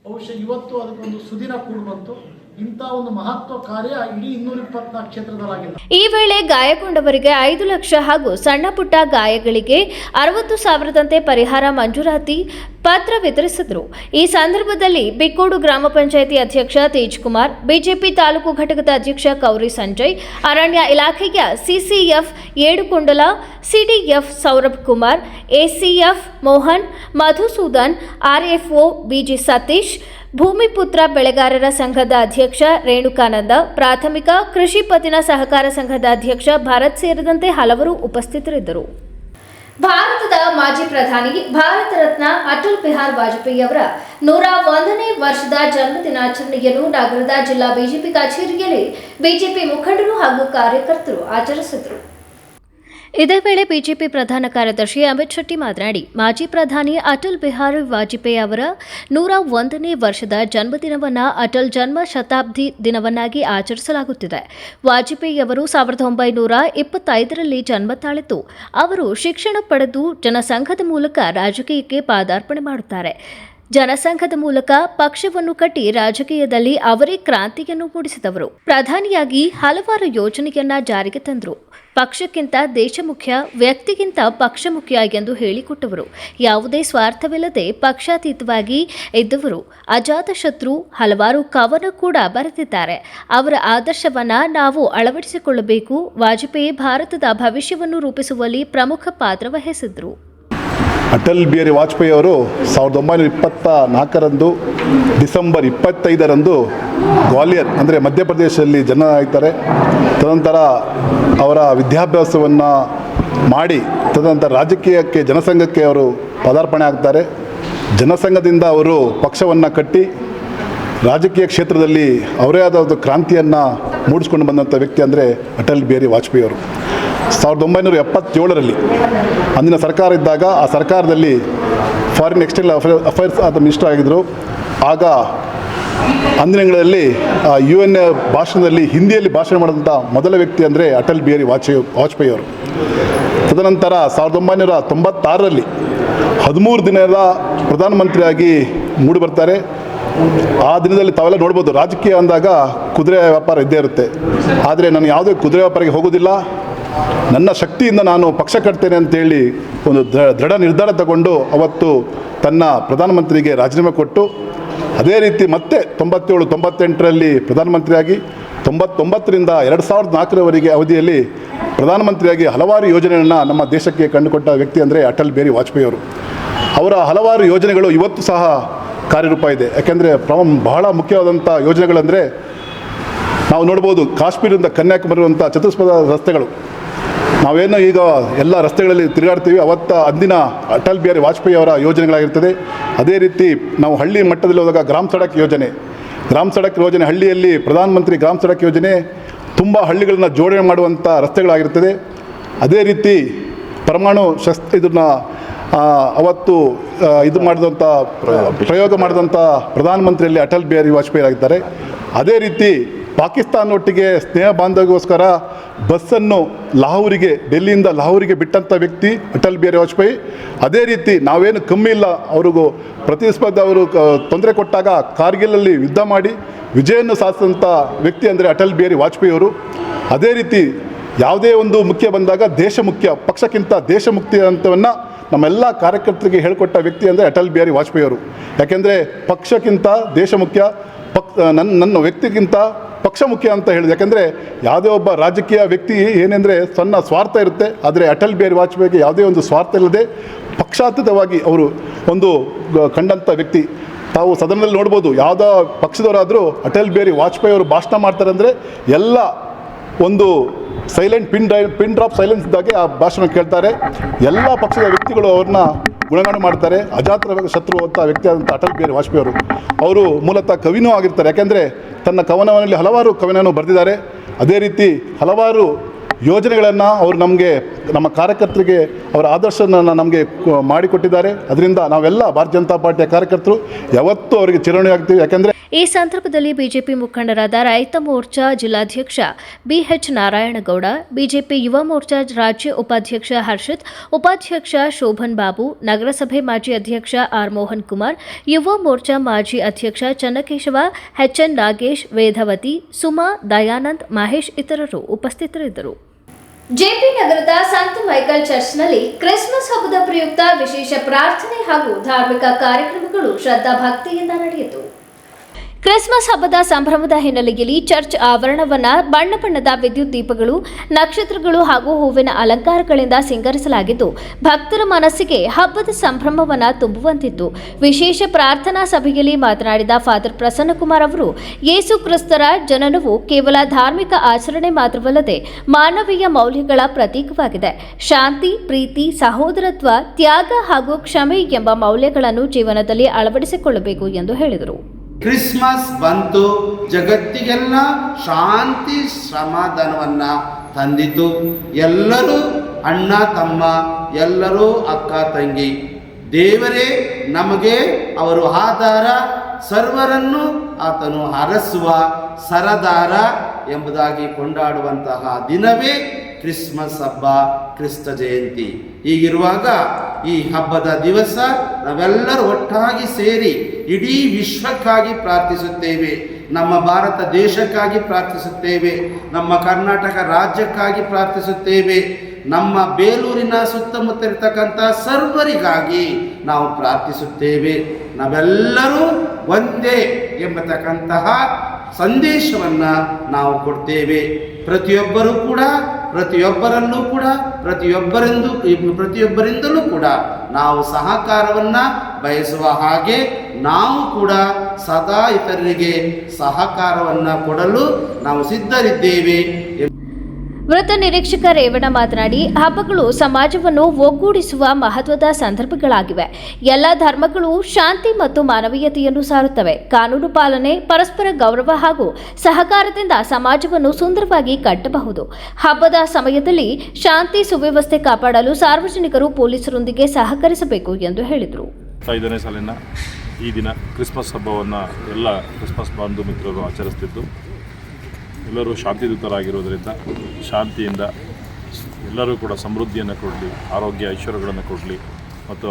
ಬಹುಶಃ ಇವತ್ತು ಅದಕ್ಕೊಂದು ಸುದಿನ ಕೂಡಿ ಬಂತು. ಇಂಥ ಒಂದು ಮಹತ್ವ ಕಾರ್ಯ ಇಡೀ 224 ಕ್ಷೇತ್ರದಲ್ಲಾಗಿಲ್ಲ. ಈ ವೇಳೆ ಗಾಯಗೊಂಡವರಿಗೆ 5 ಲಕ್ಷ ಹಾಗೂ ಸಣ್ಣ ಪುಟ್ಟ ಗಾಯಗಳಿಗೆ 60,000ದಂತೆ ಪರಿಹಾರ ಮಂಜೂರಾತಿ ಪತ್ರ ವಿತರಿಸಿದರು. ಈ ಸಂದರ್ಭದಲ್ಲಿ ಬಿಕ್ಕೋಡು ಗ್ರಾಮ ಪಂಚಾಯಿತಿ ಅಧ್ಯಕ್ಷ ತೇಜ್ ಕುಮಾರ್, ಬಿಜೆಪಿ ತಾಲೂಕು ಘಟಕದ ಅಧ್ಯಕ್ಷ ಕೌರಿ ಸಂಜಯ್, ಅರಣ್ಯ ಇಲಾಖೆಯ CCF ಏಡುಕೊಂಡಲ, CDF Saurabh Kumar, ACF Mohan, Madhusudan, RFO BG Satish, Bhoomiputra ಬೆಳೆಗಾರರ ಸಂಘದ ಅಧ್ಯಕ್ಷ ರೇಣುಕಾನಂದ, ಪ್ರಾಥಮಿಕ ಕೃಷಿ ಪತ್ತಿನ ಸಹಕಾರ ಸಂಘದ ಅಧ್ಯಕ್ಷ ಭಾರತ್ ಸೇರಿದಂತೆ ಹಲವರು ಉಪಸ್ಥಿತರಿದ್ದರು. ಭಾರತದ ಮಾಜಿ ಪ್ರಧಾನಿ ಭಾರತ ರತ್ನ ಅಟಲ್ ಬಿಹಾರಿ ವಾಜಪೇಯಿ ಅವರ 101ನೇ ವರ್ಷದ ಜನ್ಮದಿನಾಚರಣೆಯನ್ನು ನಗರದ ಜಿಲ್ಲಾ ಬಿಜೆಪಿ ಕಚೇರಿಯಲ್ಲಿ ಬಿಜೆಪಿ ಮುಖಂಡರು ಹಾಗೂ ಕಾರ್ಯಕರ್ತರು ಆಚರಿಸಿದರು. ಇದೇ ವೇಳೆ ಬಿಜೆಪಿ ಪ್ರಧಾನ ಕಾರ್ಯದರ್ಶಿ ಅಮಿತ್ ಶೆಟ್ಟಿ ಮಾತನಾಡಿ, ಮಾಜಿ ಪ್ರಧಾನಿ ಅಟಲ್ ಬಿಹಾರಿ ವಾಜಪೇಯಿ ಅವರ 101ನೇ ವರ್ಷದ ಜನ್ಮದಿನವನ್ನು ಅಟಲ್ ಜನ್ಮ ಶತಾಬ್ದಿ ದಿನವನ್ನಾಗಿ ಆಚರಿಸಲಾಗುತ್ತಿದೆ. ವಾಜಪೇಯಿ ಅವರು 1925ರಲ್ಲಿ ಜನ್ಮ ತಾಳಿದ್ದು, ಅವರು ಶಿಕ್ಷಣ ಪಡೆದು ಜನಸಂಘದ ಮೂಲಕ ರಾಜಕೀಯಕ್ಕೆ ಪಾದಾರ್ಪಣೆ ಮಾಡುತ್ತಾರೆ. ಜನಸಂಘದ ಮೂಲಕ ಪಕ್ಷವನ್ನು ಕಟ್ಟಿ ರಾಜಕೀಯದಲ್ಲಿ ಅವರೇ ಕ್ರಾಂತಿಯನ್ನು ಮೂಡಿಸಿದವರು. ಪ್ರಧಾನಿಯಾಗಿ ಹಲವಾರು ಯೋಜನೆಯನ್ನ ಜಾರಿಗೆ ತಂದರು. ಪಕ್ಷಕ್ಕಿಂತ ದೇಶ ಮುಖ್ಯ, ವ್ಯಕ್ತಿಗಿಂತ ಪಕ್ಷ ಮುಖ್ಯ ಎಂದು ಹೇಳಿಕೊಟ್ಟವರು. ಯಾವುದೇ ಸ್ವಾರ್ಥವಿಲ್ಲದೆ ಪಕ್ಷಾತೀತವಾಗಿ ಇದ್ದವರು. ಅಜಾತಶತ್ರು ಹಲವಾರು ಕವನ ಕೂಡ ಬರೆದಿದ್ದಾರೆ. ಅವರ ಆದರ್ಶವನ್ನ ನಾವು ಅಳವಡಿಸಿಕೊಳ್ಳಬೇಕು. ವಾಜಪೇಯಿ ಭಾರತದ ಭವಿಷ್ಯವನ್ನು ರೂಪಿಸುವಲ್ಲಿ ಪ್ರಮುಖ ಪಾತ್ರ ವಹಿಸಿದ್ರು. ಅಟಲ್ ಬಿಹಾರಿ ವಾಜಪೇಯಿ ಅವರು 1924ರಂದು ಡಿಸೆಂಬರ್ 25ರಂದು ಗ್ವಾಲಿಯರ್ ಅಂದರೆ ಮಧ್ಯಪ್ರದೇಶದಲ್ಲಿ ಜನ ಆಯ್ತಾರೆ. ತದನಂತರ ಅವರ ವಿದ್ಯಾಭ್ಯಾಸವನ್ನು ಮಾಡಿ ತದನಂತರ ರಾಜಕೀಯಕ್ಕೆ ಜನಸಂಘಕ್ಕೆ ಅವರು ಪದಾರ್ಪಣೆ ಆಗ್ತಾರೆ. ಜನಸಂಘದಿಂದ ಅವರು ಪಕ್ಷವನ್ನು ಕಟ್ಟಿ ರಾಜಕೀಯ ಕ್ಷೇತ್ರದಲ್ಲಿ ಅವರೇ ಆದ ಒಂದು ಕ್ರಾಂತಿಯನ್ನು ಮೂಡಿಸ್ಕೊಂಡು ಬಂದಂಥ ವ್ಯಕ್ತಿ ಅಂದರೆ ಅಟಲ್ ಬಿಹಾರಿ ವಾಜಪೇಯಿ ಅವರು. 1977ರಲ್ಲಿ ಅಂದಿನ ಸರ್ಕಾರ ಇದ್ದಾಗ ಆ ಸರ್ಕಾರದಲ್ಲಿ ಫಾರಿನ್ ಎಕ್ಸ್ಟರ್ನಲ್ ಅಫೇರ್ಸ್ ಆದ ಮಿನಿಸ್ಟರ್ ಆಗಿದ್ದರು. ಆಗ ಅಂದಿನಗಳಲ್ಲಿ UN ಭಾಷಣದಲ್ಲಿ ಹಿಂದಿಯಲ್ಲಿ ಭಾಷಣ ಮಾಡಿದಂಥ ಮೊದಲ ವ್ಯಕ್ತಿ ಅಂದರೆ ಅಟಲ್ ಬಿಹಾರಿ ವಾಜಪೇಯಿ ಅವರು. ತದನಂತರ 1996ರಲ್ಲಿ 13 ದಿನದ ಪ್ರಧಾನಮಂತ್ರಿಯಾಗಿ ಮೂಡಿಬರ್ತಾರೆ. ಆ ದಿನದಲ್ಲಿ ತಾವೆಲ್ಲ ನೋಡ್ಬೋದು, ರಾಜಕೀಯ ಅಂದಾಗ ಕುದುರೆ ವ್ಯಾಪಾರ ಇದ್ದೇ ಇರುತ್ತೆ. ಆದರೆ ನಾನು ಯಾವುದೇ ಕುದುರೆ ವ್ಯಾಪಾರಕ್ಕೆ ಹೋಗೋದಿಲ್ಲ, ನನ್ನ ಶಕ್ತಿಯಿಂದ ನಾನು ಪಕ್ಷ ಕಟ್ತೇನೆ ಅಂತೇಳಿ ಒಂದು ದೃಢ ನಿರ್ಧಾರ ತಗೊಂಡು ಅವತ್ತು ತನ್ನ ಪ್ರಧಾನಮಂತ್ರಿಗೆ ರಾಜೀನಾಮೆ ಕೊಟ್ಟು, ಅದೇ ರೀತಿ ಮತ್ತೆ 97-98ರಲ್ಲಿ ಪ್ರಧಾನಮಂತ್ರಿಯಾಗಿ 99ರಿಂದ 2004ರವರೆಗೆ ಅವಧಿಯಲ್ಲಿ ಪ್ರಧಾನಮಂತ್ರಿಯಾಗಿ ಹಲವಾರು ಯೋಜನೆಗಳನ್ನು ನಮ್ಮ ದೇಶಕ್ಕೆ ಕಂಡುಕೊಟ್ಟ ವ್ಯಕ್ತಿ ಅಂದರೆ ಅಟಲ್ ಬಿಹಾರಿ ವಾಜಪೇಯಿ ಅವರು. ಅವರ ಹಲವಾರು ಯೋಜನೆಗಳು ಇವತ್ತು ಸಹ ಕಾರ್ಯರೂಪ ಇದೆ. ಯಾಕೆಂದರೆ ಬಹಳ ಮುಖ್ಯವಾದಂಥ ಯೋಜನೆಗಳಂದರೆ ನಾವು ನೋಡ್ಬೋದು, ಕಾಶ್ಮೀರದಿಂದ ಕನ್ಯಾಕುಮಾರಿ ಇರುವಂಥ ಚತುಷ್ಪಥ ರಸ್ತೆಗಳು. ನಾವೇನು ಈಗ ಎಲ್ಲ ರಸ್ತೆಗಳಲ್ಲಿ ತಿರುಗಾಡ್ತೀವಿ, ಅಂದಿನ ಅಟಲ್ ಬಿಹಾರಿ ವಾಜಪೇಯಿ ಅವರ ಯೋಜನೆಗಳಾಗಿರ್ತದೆ. ಅದೇ ರೀತಿ ನಾವು ಹಳ್ಳಿ ಮಟ್ಟದಲ್ಲಿ ಹೋದಾಗ ಗ್ರಾಮ ಸಡಕ್ ಯೋಜನೆ ಹಳ್ಳಿಯಲ್ಲಿ ಪ್ರಧಾನಮಂತ್ರಿ ಗ್ರಾಮ ಸಡಕ್ ಯೋಜನೆ ತುಂಬ ಹಳ್ಳಿಗಳನ್ನ ಜೋಡಣೆ ಮಾಡುವಂಥ ರಸ್ತೆಗಳಾಗಿರ್ತದೆ. ಅದೇ ರೀತಿ ಪರಮಾಣು ಇದನ್ನು ಅವತ್ತು ಪ್ರಯೋಗ ಮಾಡಿದಂಥ ಪ್ರಧಾನಮಂತ್ರಿಯಲ್ಲಿ ಅಟಲ್ ಬಿಹಾರಿ ವಾಜಪೇಯಿ ಆಗಿದ್ದಾರೆ. ಅದೇ ರೀತಿ ಪಾಕಿಸ್ತಾನದೊಟ್ಟಿಗೆ ಸ್ನೇಹ ಬಾಂಧವ್ಯಕ್ಕೋಸ್ಕರ ಬಸ್ಸನ್ನು ಡೆಲ್ಲಿಯಿಂದ ಲಾಹೋರಿಗೆ ಬಿಟ್ಟಂಥ ವ್ಯಕ್ತಿ ಅಟಲ್ ಬಿಹಾರಿ ವಾಜಪೇಯಿ. ಅದೇ ರೀತಿ ನಾವೇನು ಕಮ್ಮಿ ಇಲ್ಲ, ಅವ್ರಿಗೂ ಪ್ರತಿಸ್ಪರ್ಧಿ ಅವರು ತೊಂದರೆ ಕೊಟ್ಟಾಗ ಕಾರ್ಗಿಲಲ್ಲಿ ಯುದ್ಧ ಮಾಡಿ ವಿಜಯನ್ನು ಸಾಧಿಸಿದಂಥ ವ್ಯಕ್ತಿ ಅಂದರೆ ಅಟಲ್ ಬಿಹಾರಿ ವಾಜಪೇಯಿ ಅವರು. ಅದೇ ರೀತಿ ಯಾವುದೇ ಒಂದು ಮುಖ್ಯ ಬಂದಾಗ ದೇಶ ಮುಖ್ಯ, ಪಕ್ಷಕ್ಕಿಂತ ದೇಶ ಮುಕ್ತಿ ಅಂತವನ್ನು ನಮ್ಮೆಲ್ಲ ಕಾರ್ಯಕರ್ತರಿಗೆ ಹೇಳಿಕೊಟ್ಟ ವ್ಯಕ್ತಿ ಅಂದರೆ ಅಟಲ್ ಬಿಹಾರಿ ವಾಜಪೇಯಿ ಅವರು. ಯಾಕೆಂದರೆ ಪಕ್ಷಕ್ಕಿಂತ ದೇಶ ಮುಖ್ಯ, ನನ್ನ ವ್ಯಕ್ತಿಗಿಂತ ಪಕ್ಷ ಮುಖ್ಯ ಅಂತ ಹೇಳಿದೆ. ಯಾಕೆಂದರೆ ಯಾವುದೇ ಒಬ್ಬ ರಾಜಕೀಯ ವ್ಯಕ್ತಿ ಏನೆಂದರೆ ಸಣ್ಣ ಸ್ವಾರ್ಥ ಇರುತ್ತೆ, ಆದರೆ ಅಟಲ್ ಬಿಹಾರಿ ವಾಜಪೇಯಿಗೆ ಯಾವುದೇ ಒಂದು ಸ್ವಾರ್ಥ ಇಲ್ಲದೆ ಪಕ್ಷಾತೀತವಾಗಿ ಅವರು ಒಂದು ಕಂಡಂಥ ವ್ಯಕ್ತಿ. ತಾವು ಸದನದಲ್ಲಿ ನೋಡ್ಬೋದು, ಯಾವುದೋ ಪಕ್ಷದವರಾದರೂ ಅಟಲ್ ಬಿಹಾರಿ ವಾಜಪೇಯಿ ಅವರು ಭಾಷಣ ಮಾಡ್ತಾರೆ ಅಂದರೆ ಎಲ್ಲ ಒಂದು ಸೈಲೆಂಟ್ ಪಿನ್ ಡ್ರಾಪ್ ಸೈಲೆನ್ಸ್ ಇದ್ದಾಗೆ ಆ ಭಾಷಣ ಕೇಳ್ತಾರೆ. ಎಲ್ಲ ಪಕ್ಷದ ವ್ಯಕ್ತಿಗಳು ಅವ್ರನ್ನ ಗುಣಗಾನ ಮಾಡ್ತಾರೆ. ಅಜಾತ ಶತ್ರು ಅಂತ ವ್ಯಕ್ತಿ ಆದಂಥ ಅಟಲ್ ಬಿಹಾರಿ ವಾಜಪೇಯಿ ಅವರು ಮೂಲತಃ ಕವಿನೂ ಆಗಿರ್ತಾರೆ. ಯಾಕೆಂದರೆ ತನ್ನ ಕವನದಲ್ಲಿ ಹಲವಾರು ಕವನವನ್ನು ಬರೆದಿದ್ದಾರೆ. ಅದೇ ರೀತಿ ಹಲವಾರು ಯೋಜನೆಗಳನ್ನು ಅವರು ನಮ್ಮ ಕಾರ್ಯಕರ್ತರಿಗೆ ಅವರ ಆದರ್ಶವನ್ನು ನಮಗೆ ಮಾಡಿಕೊಟ್ಟಿದ್ದಾರೆ. ಅದರಿಂದ ನಾವೆಲ್ಲ ಭಾರತೀಯ ಜನತಾ ಪಾರ್ಟಿಯ ಕಾರ್ಯಕರ್ತರು ಯಾವತ್ತೂ ಅವರಿಗೆ ಚಿರಋಣಿ ಆಗ್ತೀವಿ. ಯಾಕೆಂದರೆ ಈ ಸಂದರ್ಭದಲ್ಲಿ ಬಿಜೆಪಿ ಮುಖಂಡರಾದ ರೈತ ಮೋರ್ಚಾ ಜಿಲ್ಲಾಧ್ಯಕ್ಷ ಬಿಎಚ್ ನಾರಾಯಣಗೌಡ, ಬಿಜೆಪಿ ಯುವ ಮೋರ್ಚಾ ರಾಜ್ಯ ಉಪಾಧ್ಯಕ್ಷ ಹರ್ಷಿತ್, ಉಪಾಧ್ಯಕ್ಷ ಶೋಭನ್ ಬಾಬು, ನಗರಸಭೆ ಮಾಜಿ ಅಧ್ಯಕ್ಷ ಆರ್ ಮೋಹನ್ ಕುಮಾರ್, ಯುವ ಮೋರ್ಚಾ ಮಾಜಿ ಅಧ್ಯಕ್ಷ ಚನ್ನಕೇಶವ, ಎಚ್ಎನ್ ನಾಗೇಶ್, ವೇದವತಿ, ಸುಮಾ, ದಯಾನಂದ್, ಮಹೇಶ್ ಇತರರು ಉಪಸ್ಥಿತರಿದ್ದರು. ಜೆಪಿ ನಗರದ ಸಂತ ಮೈಕಲ್ ಚರ್ಚ್ನಲ್ಲಿ ಕ್ರಿಸ್ಮಸ್ ಹಬ್ಬದ ಪ್ರಯುಕ್ತ ವಿಶೇಷ ಪ್ರಾರ್ಥನೆ ಹಾಗೂ ಧಾರ್ಮಿಕ ಕಾರ್ಯಕ್ರಮಗಳು ಶ್ರದ್ಧಾ ಭಕ್ತಿಯಿಂದ ನಡೆಯಿತು. ಕ್ರಿಸ್ಮಸ್ ಹಬ್ಬದ ಸಂಭ್ರಮದ ಹಿನ್ನೆಲೆಯಲ್ಲಿ ಚರ್ಚ್ ಆವರಣವನ್ನ ಬಣ್ಣ ಬಣ್ಣದ ವಿದ್ಯುತ್ ದೀಪಗಳು, ನಕ್ಷತ್ರಗಳು ಹಾಗೂ ಹೂವಿನ ಅಲಂಕಾರಗಳಿಂದ ಸಿಂಗರಿಸಲಾಗಿದ್ದು ಭಕ್ತರ ಮನಸ್ಸಿಗೆ ಹಬ್ಬದ ಸಂಭ್ರಮವನ್ನ ತುಂಬುವಂತಿತ್ತು. ವಿಶೇಷ ಪ್ರಾರ್ಥನಾ ಸಭೆಯಲ್ಲಿ ಮಾತನಾಡಿದ ಫಾದರ್ ಪ್ರಸನ್ನಕುಮಾರ್ ಅವರು, ಯೇಸು ಕ್ರಿಸ್ತರ ಜನನವು ಕೇವಲ ಧಾರ್ಮಿಕ ಆಚರಣೆ ಮಾತ್ರವಲ್ಲದೆ ಮಾನವೀಯ ಮೌಲ್ಯಗಳ ಪ್ರತೀಕವಾಗಿದೆ. ಶಾಂತಿ, ಪ್ರೀತಿ, ಸಹೋದರತ್ವ, ತ್ಯಾಗ ಹಾಗೂ ಕ್ಷಮೆ ಎಂಬ ಮೌಲ್ಯಗಳನ್ನು ಜೀವನದಲ್ಲಿ ಅಳವಡಿಸಿಕೊಳ್ಳಬೇಕು ಎಂದು ಹೇಳಿದರು. ಕ್ರಿಸ್ಮಸ್ ಬಂತು, ಜಗತ್ತಿಗೆಲ್ಲ ಶಾಂತಿ ಸಮಾಧಾನವನ್ನ ತಂದಿತು. ಎಲ್ಲರೂ ಅಣ್ಣ ತಮ್ಮ, ಎಲ್ಲರೂ ಅಕ್ಕ ತಂಗಿ, ದೇವರೇ ನಮಗೆ ಅವರು ಆಧಾರ, ಸರ್ವರನ್ನು ಆತನು ಹರಸುವ ಸರದಾರ ಎಂಬುದಾಗಿ ಕೊಂಡಾಡುವಂತಹ ದಿನವೇ ಕ್ರಿಸ್ಮಸ್ ಹಬ್ಬ, ಕ್ರಿಸ್ತ ಜಯಂತಿ. ಹೀಗಿರುವಾಗ ಈ ಹಬ್ಬದ ದಿವಸ ನಾವೆಲ್ಲರೂ ಒಟ್ಟಾಗಿ ಸೇರಿ ಇಡೀ ವಿಶ್ವಕ್ಕಾಗಿ ಪ್ರಾರ್ಥಿಸುತ್ತೇವೆ. ನಮ್ಮ ಭಾರತ ದೇಶಕ್ಕಾಗಿ ಪ್ರಾರ್ಥಿಸುತ್ತೇವೆ, ನಮ್ಮ ಕರ್ನಾಟಕ ರಾಜ್ಯಕ್ಕಾಗಿ ಪ್ರಾರ್ಥಿಸುತ್ತೇವೆ, ನಮ್ಮ ಬೇಲೂರಿನ ಸುತ್ತಮುತ್ತ ಇರತಕ್ಕಂಥ ಸರ್ವರಿಗಾಗಿ ನಾವು ಪ್ರಾರ್ಥಿಸುತ್ತೇವೆ. ನಾವೆಲ್ಲರೂ ಒಂದೇ ಎಂಬತಕ್ಕಂತಹ ಸಂದೇಶವನ್ನು ನಾವು ಕೊಡ್ತೇವೆ. ಪ್ರತಿಯೊಬ್ಬರಲ್ಲೂ ಕೂಡ ಪ್ರತಿಯೊಬ್ಬರಿಂದಲೂ ಕೂಡ ನಾವು ಸಹಕಾರವನ್ನು ಬಯಸುವ ಹಾಗೆ ನಾವು ಕೂಡ ಸದಾ ಇತರರಿಗೆ ಸಹಕಾರವನ್ನು ಕೊಡಲು ನಾವು ಸಿದ್ಧರಿದ್ದೇವೆ. ವೃತ್ತ ನಿರೀಕ್ಷಕ ರೇವಣ್ಣ ಮಾತನಾಡಿ, ಹಬ್ಬಗಳು ಸಮಾಜವನ್ನು ಒಗ್ಗೂಡಿಸುವ ಮಹತ್ವದ ಸಂದರ್ಭಗಳಾಗಿವೆ. ಎಲ್ಲ ಧರ್ಮಗಳು ಶಾಂತಿ ಮತ್ತು ಮಾನವೀಯತೆಯನ್ನು ಸಾರುತ್ತವೆ. ಕಾನೂನು ಪಾಲನೆ, ಪರಸ್ಪರ ಗೌರವ ಹಾಗೂ ಸಹಕಾರದಿಂದ ಸಮಾಜವನ್ನು ಸುಂದರವಾಗಿ ಕಟ್ಟಬಹುದು. ಹಬ್ಬದ ಸಮಯದಲ್ಲಿ ಶಾಂತಿ ಸುವ್ಯವಸ್ಥೆ ಕಾಪಾಡಲು ಸಾರ್ವಜನಿಕರು ಪೊಲೀಸರೊಂದಿಗೆ ಸಹಕರಿಸಬೇಕು ಎಂದು ಹೇಳಿದರು. 5ನೇ ಸಾಲಿನ ಈ ದಿನ ಕ್ರಿಸ್ಮಸ್ ಹಬ್ಬವನ್ನು ಎಲ್ಲ ಕ್ರಿಸ್ಮಸ್ ಬಾಂಧವ ಮಿತ್ರರು ಆಚರಿಸ್ತಿದ್ದು, ಎಲ್ಲರೂ ಶಾಂತಿಯುತರಾಗಿರೋದರಿಂದ ಶಾಂತಿಯಿಂದ ಎಲ್ಲರೂ ಕೂಡ ಸಮೃದ್ಧಿಯನ್ನು ಕೊಡಲಿ, ಆರೋಗ್ಯ ಐಶ್ವರ್ಯಗಳನ್ನು ಕೊಡಲಿ, ಮತ್ತು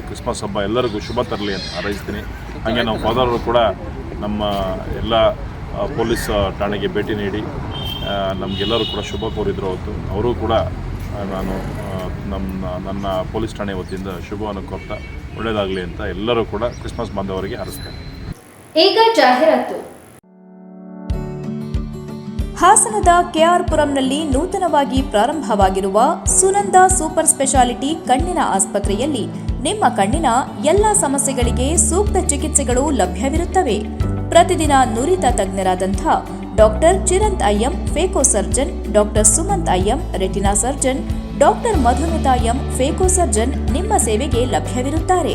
ಕ್ರಿಸ್ಮಸ್ ಹಬ್ಬ ಎಲ್ಲರಿಗೂ ಶುಭ ತರಲಿ ಅಂತ ಹಾರೈಸ್ತೀನಿ. ಹಾಗೆ ನಾವು ಫಾದರ್ ಅವರು ಕೂಡ ನಮ್ಮ ಎಲ್ಲ ಪೊಲೀಸ್ ಠಾಣೆಗೆ ಭೇಟಿ ನೀಡಿ ನಮಗೆಲ್ಲರೂ ಕೂಡ ಶುಭ ಕೋರಿದ್ರು. ಅವತ್ತು ಅವರು ಕೂಡ ನಾನು ನನ್ನ ಪೊಲೀಸ್ ಠಾಣೆ ವತಿಯಿಂದ ಶುಭವನ್ನು ಕೋರ್ತಾ ಒಳ್ಳೆಯದಾಗಲಿ ಅಂತ ಎಲ್ಲರೂ ಕೂಡ ಕ್ರಿಸ್ಮಸ್ ಬಾಂಧವರಿಗೆ ಹಾರೈಸ್ತೇನೆ. ಈಗ ಜಾಹೀರಾತು. ಹಾಸನದ ಕೆಆರ್ಪುರಂನಲ್ಲಿ ನೂತನವಾಗಿ ಪ್ರಾರಂಭವಾಗಿರುವ ಸುನಂದ ಸೂಪರ್ ಸ್ಪೆಷಾಲಿಟಿ ಕಣ್ಣಿನ ಆಸ್ಪತ್ರೆಯಲ್ಲಿ ನಿಮ್ಮ ಕಣ್ಣಿನ ಎಲ್ಲ ಸಮಸ್ಯೆಗಳಿಗೆ ಸೂಕ್ತ ಚಿಕಿತ್ಸೆಗಳು ಲಭ್ಯವಿರುತ್ತವೆ. ಪ್ರತಿದಿನ ನುರಿತ ತಜ್ಞರಾದಂಥ doctor Chiranth IM phaco surgeon, doctor Sumanth IM retina surgeon, doctor Madhumita M phaco surgeon ನಿಮ್ಮ ಸೇವೆಗೆ ಲಭ್ಯವಿರುತ್ತಾರೆ.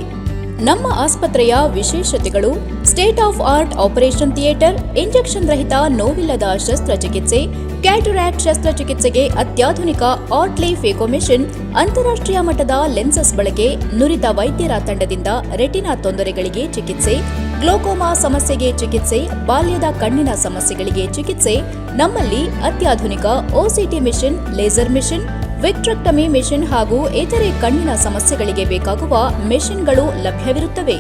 ನಮ್ಮ ಆಸ್ಪತ್ರೆಯ ವಿಶೇಷತೆಗಳು: state of art operation theatre, injection ರಹಿತ ನೋವಿಲ್ಲದ ಶಸ್ತ್ರಚಿಕಿತ್ಸೆ, ಕ್ಯಾಟರಾಕ್ಟ್ ಶಸ್ತ್ರಚಿಕಿತ್ಸೆಗೆ ಅತ್ಯಾಧುನಿಕ ಆರ್ಟ್ಲಿ ಫೇಕೋ ಮೆಷಿನ್, ಅಂತಾರಾಷ್ಟ್ರೀಯ ಮಟ್ಟದ ಲೆನ್ಸಸ್ ಬಳಕೆ, ನುರಿತ ವೈದ್ಯರ ತಂಡದಿಂದ ರೆಟಿನಾ ತೊಂದರೆಗಳಿಗೆ ಚಿಕಿತ್ಸೆ, ಗ್ಲೋಕೋಮಾ ಸಮಸ್ಯೆಗೆ ಚಿಕಿತ್ಸೆ, ಬಾಲ್ಯದ ಕಣ್ಣಿನ ಸಮಸ್ಯೆಗಳಿಗೆ ಚಿಕಿತ್ಸೆ. ನಮ್ಮಲ್ಲಿ ಅತ್ಯಾಧುನಿಕ OCT machine, laser machine, vitrectomy machine ಹಾಗೂ ಇತರೆ ಕಣ್ಣಿನ ಸಮಸ್ಯೆಗಳಿಗೆ ಬೇಕಾಗುವ ಮೆಷಿನ್ಗಳು ಲಭ್ಯವಿರುತ್ತವೆ.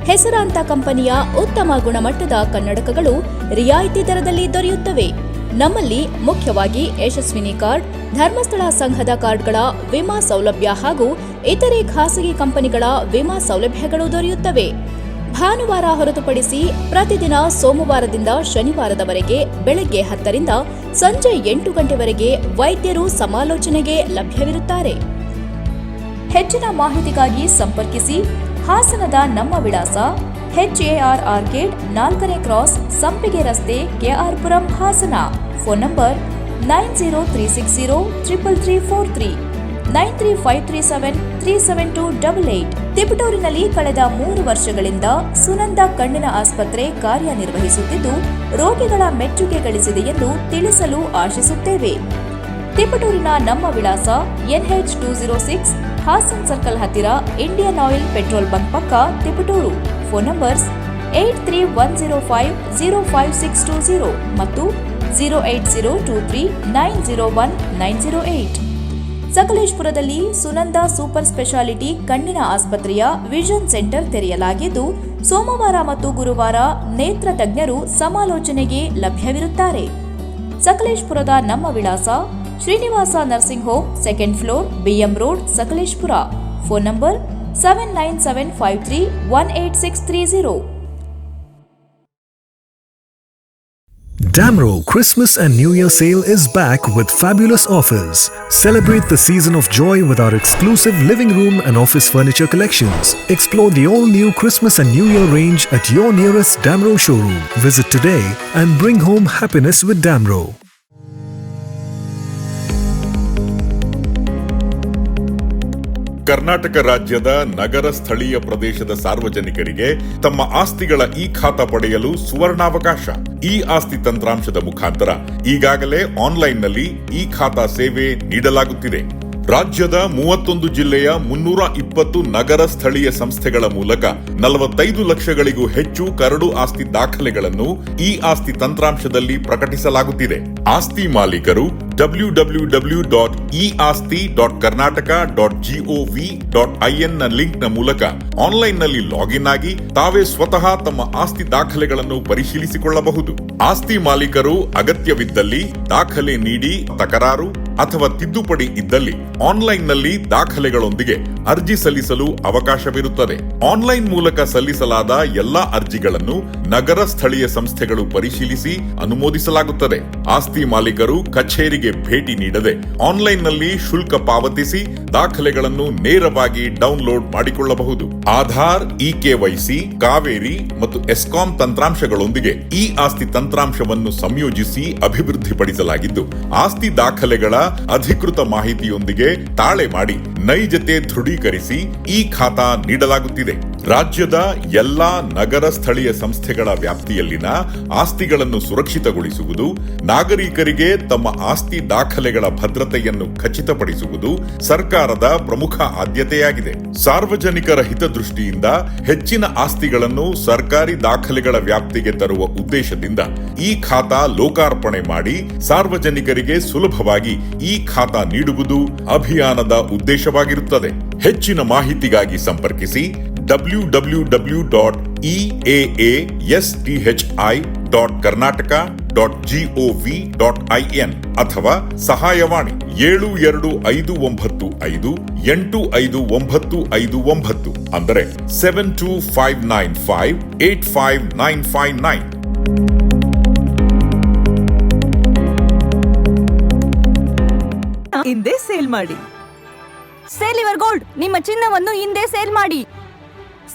ಹೆಸರಾಂತ ಕಂಪನಿಯ ಉತ್ತಮ ಗುಣಮಟ್ಟದ ಕನ್ನಡಕಗಳು ರಿಯಾಯಿತಿ ದರದಲ್ಲಿ ದೊರೆಯುತ್ತವೆ. ನಮ್ಮಲ್ಲಿ ಮುಖ್ಯವಾಗಿ ಯಶಸ್ವಿನಿ ಕಾರ್ಡ್, ಧರ್ಮಸ್ಥಳ ಸಂಘದ ಕಾರ್ಡ್ಗಳ ವಿಮಾ ಸೌಲಭ್ಯ ಹಾಗೂ ಇತರೆ ಖಾಸಗಿ ಕಂಪನಿಗಳ ವಿಮಾ ಸೌಲಭ್ಯಗಳು ದೊರೆಯುತ್ತವೆ. ಭಾನುವಾರ ಹೊರತುಪಡಿಸಿ ಪ್ರತಿದಿನ ಸೋಮವಾರದಿಂದ ಶನಿವಾರದವರೆಗೆ ಬೆಳಗ್ಗೆ 10 ರಿಂದ ಸಂಜೆ 8 ಗಂಟೆವರೆಗೆ ವೈದ್ಯರು ಸಮಾಲೋಚನೆಗೆ ಲಭ್ಯವಿರುತ್ತಾರೆ. ಹೆಚ್ಚಿನ ಮಾಹಿತಿಗಾಗಿ ಸಂಪರ್ಕಿಸಿ. ಹಾಸನದ ನಮ್ಮ ವಿಳಾಸ HAR ಆರ್ಕೇಡ್ 4ನೇ ಕ್ರಾಸ್, ಸಂಪಿಗೆ ರಸ್ತೆ, ಕೆಆರ್ಪುರಂ, ಹಾಸನ. Phone number 9036033343, 9353737288. ತಿಪಟೂರಿನಲ್ಲಿ ಕಳೆದ 3 ವರ್ಷಗಳಿಂದ ಸುನಂದ ಕಣ್ಣಿನ ಆಸ್ಪತ್ರೆ ಕಾರ್ಯನಿರ್ವಹಿಸುತ್ತಿದ್ದು ರೋಗಿಗಳ ಮೆಚ್ಚುಗೆ ಗಳಿಸಿದೆ ಎಂದು ತಿಳಿಸಲು ಆಶಿಸುತ್ತೇವೆ. ತಿಪಟೂರಿನ ನಮ್ಮ ವಿಳಾಸ NH 206, ಹಾಸನ್ ಸರ್ಕಲ್ ಹತ್ತಿರ, ಇಂಡಿಯನ್ ಆಯಿಲ್ ಪೆಟ್ರೋಲ್ ಬಂಕ್ ಪಕ್ಕ, ತಿಪಟೂರು. ಫೋನ್ ನಂಬರ್ಸ್ 8310505620 ಮತ್ತು 08023901908. ಸಕಲೇಶಪುರದಲ್ಲಿ ಸುನಂದ ಸೂಪರ್ ಸ್ಪೆಷಾಲಿಟಿ ಕಣ್ಣಿನ ಆಸ್ಪತ್ರೆಯ ವಿಷನ್ ಸೆಂಟರ್ ತೆರೆಯಲಾಗಿದ್ದು ಸೋಮವಾರ ಮತ್ತು ಗುರುವಾರ ನೇತ್ರ ತಜ್ಞರು ಸಮಾಲೋಚನೆಗೆ ಲಭ್ಯವಿರುತ್ತಾರೆ. ಸಕಲೇಶಪುರದ ನಮ್ಮ ವಿಳಾಸ Srinivasa nursing home, 2nd floor, BM road, Sakleshpur. Phone number 7975318630. Damro Christmas and New Year sale is back with fabulous offers. Celebrate the season of joy with our exclusive living room and office furniture collections. Explore the all-new Christmas and New Year range at your nearest Damro showroom. Visit today and bring home happiness with Damro. Karnataka ರಾಜ್ಯದ ನಗರ ಸ್ಥಳೀಯ ಪ್ರದೇಶದ ಸಾರ್ವಜನಿಕರಿಗೆ ತಮ್ಮ ಆಸ್ತಿಗಳ ಖಾತಾ ಪಡೆಯಲು ಸುವರ್ಣಾವಕಾಶ. ಆಸ್ತಿ ತಂತ್ರಾಂಶದ ಮುಖಾಂತರ ಈಗಾಗಲೇ ಆನ್ಲೈನ್ನಲ್ಲಿ ಖಾತಾ ಸೇವೆ ನೀಡಲಾಗುತ್ತಿದೆ. ರಾಜ್ಯದ 31 ಜಿಲ್ಲೆಯ 320 ನಗರ ಸ್ಥಳೀಯ ಸಂಸ್ಥೆಗಳ ಮೂಲಕ 45 ಲಕ್ಷಗಳಿಗೂ ಹೆಚ್ಚು ಕರಡು ಆಸ್ತಿ ದಾಖಲೆಗಳನ್ನು ಆಸ್ತಿ ತಂತ್ರಾಂಶದಲ್ಲಿ ಪ್ರಕಟಿಸಲಾಗುತ್ತಿದೆ. ಆಸ್ತಿ ಮಾಲೀಕರು www.easti.karnataka.gov.in ನ ಲಿಂಕ್ ನ ಮೂಲಕ ಆನ್ಲೈನ್ನಲ್ಲಿ ಲಾಗಿನ್ ಆಗಿ ತಾವೇ ಸ್ವತಃ ತಮ್ಮ ಆಸ್ತಿ ದಾಖಲೆಗಳನ್ನು ಪರಿಶೀಲಿಸಿಕೊಳ್ಳಬಹುದು. ಆಸ್ತಿ ಮಾಲೀಕರು ಅಗತ್ಯವಿದ್ದಲ್ಲಿ ದಾಖಲೆ ನೀಡಿ ತಕರಾರು ಅಥವಾ ತಿದ್ದುಪಡಿ ಇದ್ದಲ್ಲಿ ಆನ್ಲೈನ್ನಲ್ಲಿ ದಾಖಲೆಗಳೊಂದಿಗೆ ಅರ್ಜಿ ಸಲ್ಲಿಸಲು ಅವಕಾಶವಿರುತ್ತದೆ. ಆನ್ಲೈನ್ ಮೂಲಕ ಸಲ್ಲಿಸಲಾದ ಎಲ್ಲಾ ಅರ್ಜಿಗಳನ್ನು ನಗರ ಸ್ಥಳೀಯ ಸಂಸ್ಥೆಗಳು ಪರಿಶೀಲಿಸಿ ಅನುಮೋದಿಸಲಾಗುತ್ತದೆ. ಆಸ್ತಿ ಮಾಲೀಕರು ಕಚೇರಿಗೆ ಭೇಟಿ ನೀಡದೆ ಆನ್ಲೈನ್ನಲ್ಲಿ ಶುಲ್ಕ ಪಾವತಿಸಿ ದಾಖಲೆಗಳನ್ನು ನೇರವಾಗಿ ಡೌನ್ಲೋಡ್ ಮಾಡಿಕೊಳ್ಳಬಹುದು. ಆಧಾರ್, KYC, ಕಾವೇರಿ ಮತ್ತು ಎಸ್ಕಾಂ ತಂತ್ರಾಂಶಗಳೊಂದಿಗೆ ಆಸ್ತಿ ತಂತ್ರಾಂಶವನ್ನು ಸಂಯೋಜಿಸಿ ಅಭಿವೃದ್ಧಿಪಡಿಸಲಾಗಿದ್ದು ಆಸ್ತಿ ದಾಖಲೆಗಳ ಅಧಿಕೃತ ಮಾಹಿತಿಯೊಂದಿಗೆ ತಾಳೆ ಮಾಡಿ ನೈಜತೆ ದೃಢೀಕರಿಸಿ ಖಾತಾ ನೀಡಲಾಗುತ್ತಿದೆ. ರಾಜ್ಯದ ಎಲ್ಲಾ ನಗರ ಸ್ಥಳೀಯ ಸಂಸ್ಥೆಗಳ ವ್ಯಾಪ್ತಿಯಲ್ಲಿನ ಆಸ್ತಿಗಳನ್ನು ಸುರಕ್ಷಿತಗೊಳಿಸುವುದು, ನಾಗರಿಕರಿಗೆ ತಮ್ಮ ಆಸ್ತಿ ದಾಖಲೆಗಳ ಭದ್ರತೆಯನ್ನು ಖಚಿತಪಡಿಸುವುದು ಸರ್ಕಾರದ ಪ್ರಮುಖ ಆದ್ಯತೆಯಾಗಿದೆ. ಸಾರ್ವಜನಿಕರ ಹಿತದೃಷ್ಟಿಯಿಂದ ಹೆಚ್ಚಿನ ಆಸ್ತಿಗಳನ್ನು ಸರ್ಕಾರಿ ದಾಖಲೆಗಳ ವ್ಯಾಪ್ತಿಗೆ ತರುವ ಉದ್ದೇಶದಿಂದ ಈ ಖಾತಾ ಲೋಕಾರ್ಪಣೆ ಮಾಡಿ ಸಾರ್ವಜನಿಕರಿಗೆ ಸುಲಭವಾಗಿ ಈ ಖಾತಾ ನೀಡುವುದು ಅಭಿಯಾನದ ಉದ್ದೇಶವಾಗಿರುತ್ತದೆ. ಹೆಚ್ಚಿನ ಮಾಹಿತಿಗಾಗಿ ಸಂಪರ್ಕಿಸಿ www.eaaSTHI.karnataka.gov.in ಅಥವಾ ಸಹಾಯವಾಣಿ 7255585959 ಅಂದರೆ 7259585959. ಹಿಂದೆ ಸೇಲ್ ಮಾಡಿ. ಸೇಲ್ ಯುವರ್ ಗೋಲ್ಡ್, ನಿಮ್ಮ ಚಿನ್ನವನ್ನು ಹಿಂದೆ ಸೇಲ್ ಮಾಡಿ.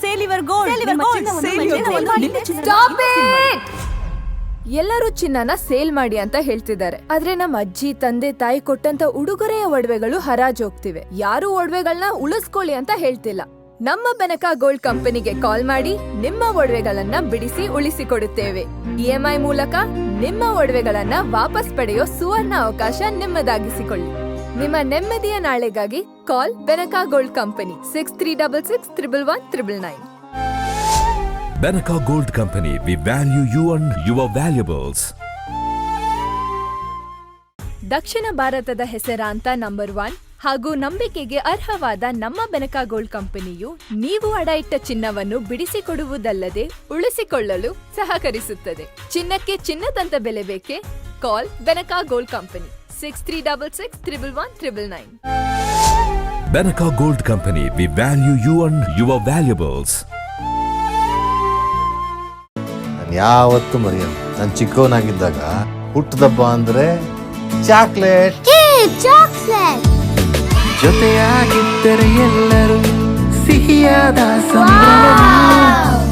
ಸೇಲ್ ಯುವರ್ ಗೋಲ್ಡ್, ಎಲ್ಲರೂ ಚಿನ್ನನ ಸೇಲ್ ಮಾಡಿ ಅಂತ ಹೇಳ್ತಿದ್ದಾರೆ. ಆದ್ರೆ ನಮ್ಮ ಅಜ್ಜಿ ತಂದೆ ತಾಯಿ ಕೊಟ್ಟಂತ ಉಡುಗೊರೆಯ ಒಡವೆಗಳು ಹರಾಜೋಗ್ತಿವೆ. ಯಾರು ಒಡವೆಗಳನ್ನ ಉಳಿಸ್ಕೊಳ್ಳಿ ಅಂತ ಹೇಳ್ತಿಲ್ಲ. ನಮ್ಮ ಬೆನಕ ಗೋಲ್ಡ್ ಕಂಪನಿಗೆ ಕಾಲ್ ಮಾಡಿ ನಿಮ್ಮ ಒಡವೆಗಳನ್ನ ಬಿಡಿಸಿ ಉಳಿಸಿಕೊಡುತ್ತೇವೆ. EMI ಮೂಲಕ ನಿಮ್ಮ ಒಡವೆಗಳನ್ನ ವಾಪಸ್ ಪಡೆಯೋ ಸುವರ್ಣ ಅವಕಾಶ ನಿಮ್ಮದಾಗಿಸಿಕೊಳ್ಳಿ. ನಿಮ್ಮ ನೆಮ್ಮದಿಯ ನಾಳೆಗಾಗಿ call Benaka gold company 6366111199. Benaka Gold Company, we value you and your valuables. ದಕ್ಷಿಣ ಭಾರತದ ಹೆಸರಾಂತ ನಂಬರ್ 1 ಹಾಗೂ ನಂಬಿಕೆಗೆ ಅರ್ಹವಾದ ನಮ್ಮ ಬೆನಕ ಗೋಲ್ಡ್ ಕಂಪನಿಯು ನೀವು ಅಡ ಇಟ್ಟ ಚಿನ್ನವನ್ನು ಬಿಡಿಸಿಕೊಡುವುದಲ್ಲದೆ ಉಳಿಸಿಕೊಳ್ಳಲು ಸಹಕರಿಸುತ್ತದೆ. ಚಿನ್ನಕ್ಕೆ ಚಿನ್ನದಂತ ಬೆಲೆ ಬೇಕೆ? Call Benaka gold company 6366111199. Benaka Gold Company, we value you and your valuables. ಯಾವತ್ತು ಮರೆಯಲ್ಲ, ನಾನು ಚಿಕ್ಕವನಾಗಿದ್ದಾಗ ಹುಟ್ಟದಬ್ಬ ಅಂದ್ರೆ ಚಾಕ್ಲೇಟ್. ಜೊತೆಯಾಗಿದ್ದರೆ ಎಲ್ಲರೂ ಸಿಹಿಯಾದ ಸಂಭ್ರಮ,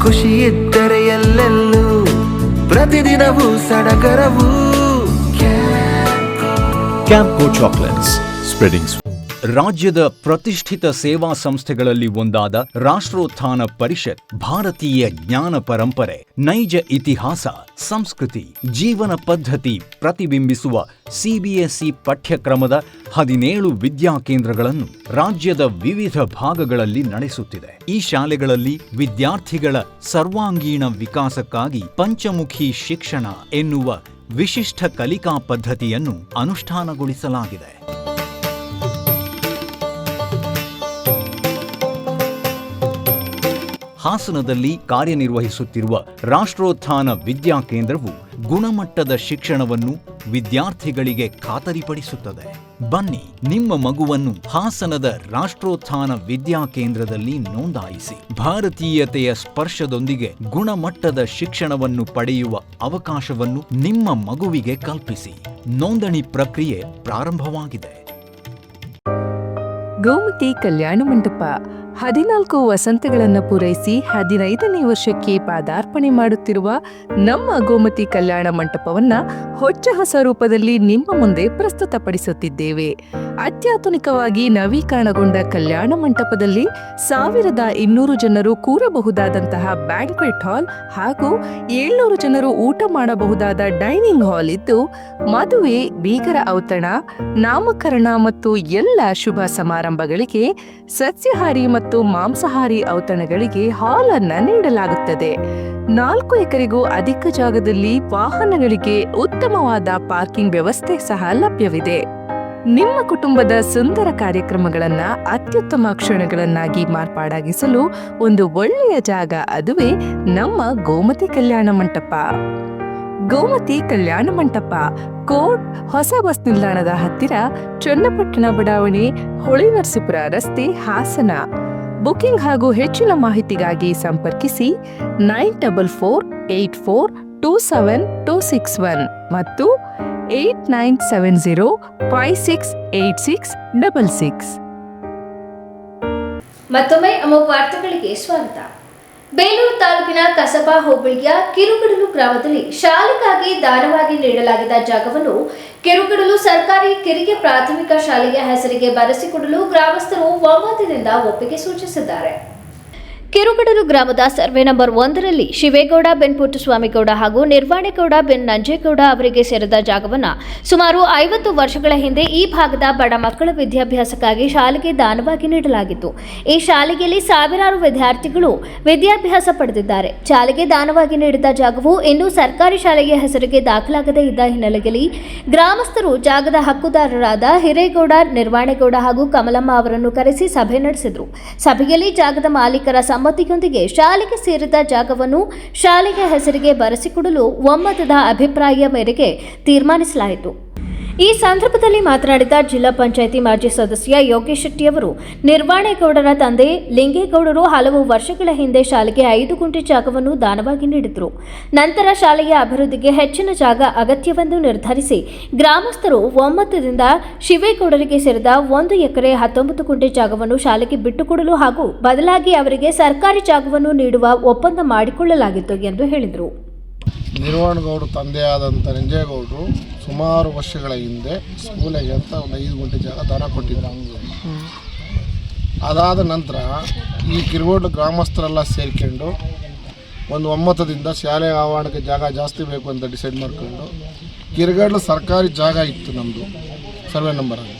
ಖುಷಿ ಇದ್ದರೆ ಎಲ್ಲೆಲ್ಲೂ ಪ್ರತಿದಿನವೂ ಸಡಗರವು. Campco chocolates, spreading. ರಾಜ್ಯದ ಪ್ರತಿಷ್ಠಿತ ಸೇವಾ ಸಂಸ್ಥೆಗಳಲ್ಲಿ ಒಂದಾದ ರಾಷ್ಟ್ರೋತ್ಥಾನ ಪರಿಷತ್ ಭಾರತೀಯ ಜ್ಞಾನ ಪರಂಪರೆ, ನೈಜ ಇತಿಹಾಸ, ಸಂಸ್ಕೃತಿ, ಜೀವನ ಪದ್ಧತಿ ಪ್ರತಿಬಿಂಬಿಸುವ CBSE ಪಠ್ಯಕ್ರಮದ 17 ವಿದ್ಯಾಕೇಂದ್ರಗಳನ್ನು ರಾಜ್ಯದ ವಿವಿಧ ಭಾಗಗಳಲ್ಲಿ ನಡೆಸುತ್ತಿದೆ. ಈ ಶಾಲೆಗಳಲ್ಲಿ ವಿದ್ಯಾರ್ಥಿಗಳ ಸರ್ವಾಂಗೀಣ ವಿಕಾಸಕ್ಕಾಗಿ ಪಂಚಮುಖಿ ಶಿಕ್ಷಣ ಎನ್ನುವ ವಿಶಿಷ್ಟ ಕಲಿಕಾ ಪದ್ಧತಿಯನ್ನು ಅನುಷ್ಠಾನಗೊಳಿಸಲಾಗಿದೆ. ಹಾಸನದಲ್ಲಿ ಕಾರ್ಯನಿರ್ವಹಿಸುತ್ತಿರುವ ರಾಷ್ಟ್ರೋತ್ಥಾನ ವಿದ್ಯಾಕೇಂದ್ರವು ಗುಣಮಟ್ಟದ ಶಿಕ್ಷಣವನ್ನು ವಿದ್ಯಾರ್ಥಿಗಳಿಗೆ ಖಾತರಿಪಡಿಸುತ್ತದೆ. ಬನ್ನಿ, ನಿಮ್ಮ ಮಗುವನ್ನು ಹಾಸನದ ರಾಷ್ಟ್ರೋತ್ಥಾನ ವಿದ್ಯಾಕೇಂದ್ರದಲ್ಲಿ ನೋಂದಾಯಿಸಿ ಭಾರತೀಯತೆಯ ಸ್ಪರ್ಶದೊಂದಿಗೆ ಗುಣಮಟ್ಟದ ಶಿಕ್ಷಣವನ್ನು ಪಡೆಯುವ ಅವಕಾಶವನ್ನು ನಿಮ್ಮ ಮಗುವಿಗೆ ಕಲ್ಪಿಸಿ. ನೋಂದಣಿ ಪ್ರಕ್ರಿಯೆ ಪ್ರಾರಂಭವಾಗಿದೆ. ಗೋಮತಿ ಕಲ್ಯಾಣ ಮಂಟಪ 14 ವಸಂತಗಳನ್ನು ಪೂರೈಸಿ 15ನೇ ವರ್ಷಕ್ಕೆ ಪಾದಾರ್ಪಣೆ ಮಾಡುತ್ತಿರುವ ನಮ್ಮ ಗೋಮತಿ ಕಲ್ಯಾಣ ಮಂಟಪವನ್ನ ಹೊಚ್ಚ ಹೊಸ ರೂಪದಲ್ಲಿ ನಿಮ್ಮ ಮುಂದೆ ಪ್ರಸ್ತುತಪಡಿಸುತ್ತಿದ್ದೇವೆ. ಅತ್ಯಾಧುನಿಕವಾಗಿ ನವೀಕರಣಗೊಂಡ ಕಲ್ಯಾಣ ಮಂಟಪದಲ್ಲಿ 1200 ಜನರು ಕೂರಬಹುದಾದಂತಹ ಬ್ಯಾಂಕ್ವೆಟ್ ಹಾಲ್ ಹಾಗೂ 700 ಜನರು ಊಟ ಮಾಡಬಹುದಾದ ಡೈನಿಂಗ್ ಹಾಲ್ ಇದ್ದು, ಮದುವೆ, ಬೀಗರ ಔತಣ, ನಾಮಕರಣ ಮತ್ತು ಎಲ್ಲ ಶುಭ ಸಮಾರಂಭಗಳಿಗೆ ಸಸ್ಯಾಹಾರಿ ಮತ್ತು ಮಾಂಸಾಹಾರಿ ಔತಣಗಳಿಗೆ ಹಾಲ್ ಅನ್ನು ನೀಡಲಾಗುತ್ತದೆ. 4 ಎಕರೆಗೂ ಅಧಿಕ ಜಾಗದಲ್ಲಿ ವಾಹನಗಳಿಗೆ ಉತ್ತಮವಾದ ಪಾರ್ಕಿಂಗ್ ವ್ಯವಸ್ಥೆ ಸಹ ಲಭ್ಯವಿದೆ. ನಿಮ್ಮ ಕುಟುಂಬದ ಸುಂದರ ಕಾರ್ಯಕ್ರಮಗಳನ್ನ ಅತ್ಯುತ್ತಮ ಕ್ಷಣಗಳನ್ನಾಗಿ ಮಾರ್ಪಾಡಾಗಿಸಲು ಒಂದು ಒಳ್ಳೆಯ ಜಾಗ, ಅದುವೇ ನಮ್ಮ ಗೋಮತಿ ಕಲ್ಯಾಣ ಮಂಟಪ. ಗೋಮತಿ ಕಲ್ಯಾಣ ಮಂಟಪ, ಕೋಟ್ ಹೊಸ ಬಸ್ ನಿಲ್ದಾಣದ ಹತ್ತಿರ, ಚನ್ನಪಟ್ಟಣ ಬಡಾವಣೆ, ಹೊಳೆನರಸೀಪುರ ರಸ್ತೆ, ಹಾಸನ. ಬುಕಿಂಗ್ ಹಾಗೂ ಹೆಚ್ಚಿನ ಮಾಹಿತಿಗಾಗಿ ಸಂಪರ್ಕಿಸಿ 9484272661 ಮತ್ತು 8970568666. ಮತ್ತೊಮ್ಮೆ ಅಮೋಘ ವಾರ್ತೆಗಳಿಗೆ ಸ್ವಾಗತ. ಬೇಲೂರು ತಾಲೂಕಿನ ಕಸಬಾ ಹೋಬಳಿಯ ಕಿರುಗಡಲು ಗ್ರಾಮದಲ್ಲಿ ಶಾಲೆಗಾಗಿ ದಾನವಾಗಿ ನೀಡಲಾಗಿದ್ದ ಜಾಗವನ್ನು ಕಿರುಗಡಲು ಸರ್ಕಾರಿ ಕಿರಿಯ ಪ್ರಾಥಮಿಕ ಶಾಲೆಯ ಹೆಸರಿಗೆ ಬರೆಸಿಕೊಡಲು ಗ್ರಾಮಸ್ಥರು ಒಮ್ಮತದಿಂದ ಒಪ್ಪಿಗೆ ಸೂಚಿಸಿದ್ದಾರೆ. ಕಿರುಗಡಲು ಗ್ರಾಮದ ಸರ್ವೆ ನಂಬರ್ 1ರಲ್ಲಿ ಶಿವೇಗೌಡ ಬೆನ್ ಪುಟ್ಟಸ್ವಾಮಿಗೌಡ ಹಾಗೂ ನಿರ್ವಾಣೇಗೌಡ ಬೆನ್ ನಂಜೇಗೌಡ ಅವರಿಗೆ ಸೇರಿದ ಜಾಗವನ್ನು ಸುಮಾರು 50 ವರ್ಷಗಳ ಹಿಂದೆ ಈ ಭಾಗದ ಬಡ ಮಕ್ಕಳ ವಿದ್ಯಾಭ್ಯಾಸಕ್ಕಾಗಿ ಶಾಲೆಗೆ ದಾನವಾಗಿ ನೀಡಲಾಗಿತ್ತು. ಈ ಶಾಲೆಯಲ್ಲಿ ಸಾವಿರಾರು ವಿದ್ಯಾರ್ಥಿಗಳು ವಿದ್ಯಾಭ್ಯಾಸ ಪಡೆದಿದ್ದಾರೆ. ಶಾಲೆಗೆ ದಾನವಾಗಿ ನೀಡಿದ ಜಾಗವು ಇನ್ನೂ ಸರ್ಕಾರಿ ಶಾಲೆಗೆ ಹೆಸರಿಗೆ ದಾಖಲಾಗದೇ ಇದ್ದ ಹಿನ್ನೆಲೆಯಲ್ಲಿ ಗ್ರಾಮಸ್ಥರು ಜಾಗದ ಹಕ್ಕುದಾರರಾದ ಹಿರೇಗೌಡ, ನಿರ್ವಾಣೇಗೌಡ ಹಾಗೂ ಕಮಲಮ್ಮ ಅವರನ್ನು ಕರೆಸಿ ಸಭೆ ನಡೆಸಿದರು. ಸಭೆಯಲ್ಲಿ ಜಾಗದ ಮಾಲೀಕರ ಸಮ್ಮತಿಯೊಂದಿಗೆ ಶಾಲೆಗೆ ಸೇರಿದ ಜಾಗವನ್ನು ಶಾಲೆಗೆ ಹೆಸರಿಗೆ ಬರೆಸಿಕೊಡಲು ಒಮ್ಮತದ ಅಭಿಪ್ರಾಯ ಮೇರೆಗೆ ತೀರ್ಮಾನಿಸಲಾಯಿತು. ಈ ಸಂದರ್ಭದಲ್ಲಿ ಮಾತನಾಡಿದ ಜಿಲ್ಲಾ ಪಂಚಾಯಿತಿ ಮಾಜಿ ಸದಸ್ಯ ಯೋಗೇಶ್ ಶೆಟ್ಟಿ ಅವರು, ನಿರ್ವಾಣೇಗೌಡರ ತಂದೆ ಲಿಂಗೇಗೌಡರು ಹಲವು ವರ್ಷಗಳ ಹಿಂದೆ ಶಾಲೆಗೆ 5 ಗುಂಟೆ ಜಾಗವನ್ನು ದಾನವಾಗಿ ನೀಡಿದರು. ನಂತರ ಶಾಲೆಯ ಅಭಿವೃದ್ಧಿಗೆ ಹೆಚ್ಚಿನ ಜಾಗ ಅಗತ್ಯವೆಂದು ನಿರ್ಧರಿಸಿ ಗ್ರಾಮಸ್ಥರು ಒಮ್ಮತದಿಂದ ಶಿವೇಗೌಡರಿಗೆ ಸೇರಿದ 1 ಎಕರೆ 19 ಗುಂಟೆ ಜಾಗವನ್ನು ಶಾಲೆಗೆ ಬಿಟ್ಟುಕೊಡಲು ಹಾಗೂ ಬದಲಾಗಿ ಅವರಿಗೆ ಸರ್ಕಾರಿ ಜಾಗವನ್ನು ನೀಡುವ ಒಪ್ಪಂದ ಮಾಡಿಕೊಳ್ಳಲಾಗಿತ್ತು ಎಂದು ಹೇಳಿದರು. ನಿರ್ವಾಣಗೌಡ ತಂದೆಯಾದಂಥ ನಂಜೇಗೌಡರು ಸುಮಾರು ವರ್ಷಗಳ ಹಿಂದೆ ಸ್ಕೂಲಿಗೆ ಅಂತ ಒಂದು 5 ಗುಂಟೆ ಜಾಗ ದಾನ ಕೊಟ್ಟಿದ್ದರು. ಅದಾದ ನಂತರ ಈ ಕಿರುಗೋಡು ಗ್ರಾಮಸ್ಥರೆಲ್ಲ ಸೇರಿಕೊಂಡು ಒಂದು ಒಮ್ಮತದಿಂದ ಶಾಲೆ ಆವರಣಕ್ಕೆ ಜಾಗ ಜಾಸ್ತಿ ಬೇಕು ಅಂತ ಡಿಸೈಡ್ ಮಾಡ್ಕೊಂಡು ಕಿರುಗಡ್ಲು ಸರ್ಕಾರಿ ಜಾಗ ಇತ್ತು ನಮ್ಮದು ಸರ್ವೆ ನಂಬರಲ್ಲಿ.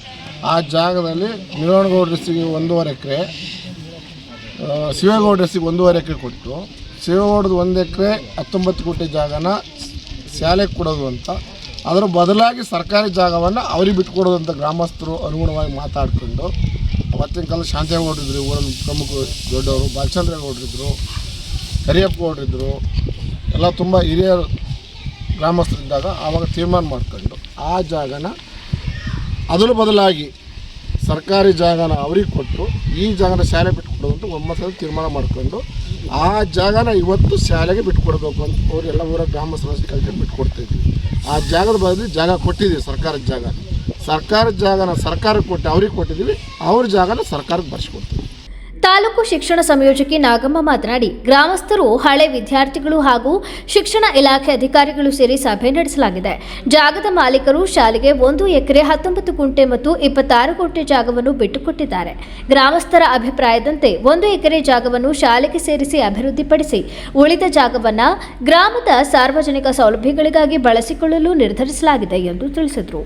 ಆ ಜಾಗದಲ್ಲಿ ನಿರ್ವಾಣಗೌಡ ರೆಸ್ಸಿಗೆ 1.5 ಎಕರೆ, ಶಿವೇಗೌಡ ರೆಸ್ಸಿಗೆ 1.5 ಎಕರೆ ಕೊಟ್ಟು ಶಿವೇಗೌಡದ 1 ಎಕರೆ 19 ಗುಂಟೆ ಜಾಗನ ಶಾಲೆಗೆ ಕೊಡೋದು ಅಂತ, ಅದರ ಬದಲಾಗಿ ಸರ್ಕಾರಿ ಜಾಗವನ್ನು ಅವ್ರಿಗೆ ಬಿಟ್ಕೊಡೋದು ಅಂತ ಗ್ರಾಮಸ್ಥರು ಅನುಗುಣವಾಗಿ ಮಾತಾಡಿಕೊಂಡು ಅವತ್ತಿನ ಕಾಲ ಶಾಂತೇಗೌಡರಿದ್ರು, ಊರಲ್ಲಿ ಪ್ರಮುಖ ದೊಡ್ಡವರು ಬಾಲಚಂದ್ರೇಗೌಡರಿದ್ದರು, ಕರಿಯಪ್ಪ ಗೌಡರಿದ್ದರು, ಎಲ್ಲ ತುಂಬ ಹಿರಿಯರು ಗ್ರಾಮಸ್ಥರಿದ್ದಾಗ ಆವಾಗ ತೀರ್ಮಾನ ಮಾಡ್ಕೊಂಡು ಆ ಜಾಗನ ಅದರ ಬದಲಾಗಿ ಸರ್ಕಾರಿ ಜಾಗನ ಅವ್ರಿಗೆ ಕೊಟ್ಟು ಈ ಜಾಗನ ಶಾಲೆ ಬಿಟ್ಕೊಡೋದು ಅಂತ ಒಮ್ಮತದಲ್ಲಿ ತೀರ್ಮಾನ ಮಾಡಿಕೊಂಡು ಆ ಜಾಗನ ಇವತ್ತು ಶಾಲೆಗೆ ಬಿಟ್ಕೊಡ್ಬೇಕು ಅಂತ ಅವರೆಲ್ಲ ಊರ ಗ್ರಾಮಸ್ಥರ ಕಲ್ಕೊಂಡು ಬಿಟ್ಕೊಡ್ತಾಯಿದ್ವಿ. ಆ ಜಾಗದ ಬದಲು ಜಾಗ ಕೊಟ್ಟಿದ್ದೀವಿ, ಸರ್ಕಾರದ ಜಾಗನ ಸರ್ಕಾರಕ್ಕೆ ಕೊಟ್ಟು ಅವ್ರಿಗೆ ಕೊಟ್ಟಿದ್ದೀವಿ, ಅವ್ರ ಜಾಗನ ಸರ್ಕಾರಕ್ಕೆ ಬರ್ಸ್ಕೊಡ್ತೀವಿ. ತಾಲೂಕು ಶಿಕ್ಷಣ ಸಂಯೋಜಕಿ ನಾಗಮ್ಮ ಮಾತನಾಡಿ, ಗ್ರಾಮಸ್ಥರು, ಹಳೆ ವಿದ್ಯಾರ್ಥಿಗಳು ಹಾಗೂ ಶಿಕ್ಷಣ ಇಲಾಖೆ ಅಧಿಕಾರಿಗಳು ಸೇರಿ ಸಭೆ ನಡೆಸಲಾಗಿದೆ. ಜಾಗದ ಮಾಲೀಕರು ಶಾಲೆಗೆ 1 ಎಕರೆ 19 ಗುಂಟೆ ಮತ್ತು 26 ಗುಂಟೆ ಜಾಗವನ್ನು ಬಿಟ್ಟುಕೊಟ್ಟಿದ್ದಾರೆ. ಗ್ರಾಮಸ್ಥರ ಅಭಿಪ್ರಾಯದಂತೆ 1 ಎಕರೆ ಜಾಗವನ್ನು ಶಾಲೆಗೆ ಸೇರಿಸಿ ಅಭಿವೃದ್ಧಿಪಡಿಸಿ ಉಳಿದ ಜಾಗವನ್ನು ಗ್ರಾಮದ ಸಾರ್ವಜನಿಕ ಸೌಲಭ್ಯಗಳಿಗಾಗಿ ಬಳಸಿಕೊಳ್ಳಲು ನಿರ್ಧರಿಸಲಾಗಿದೆ ಎಂದು ತಿಳಿಸಿದರು.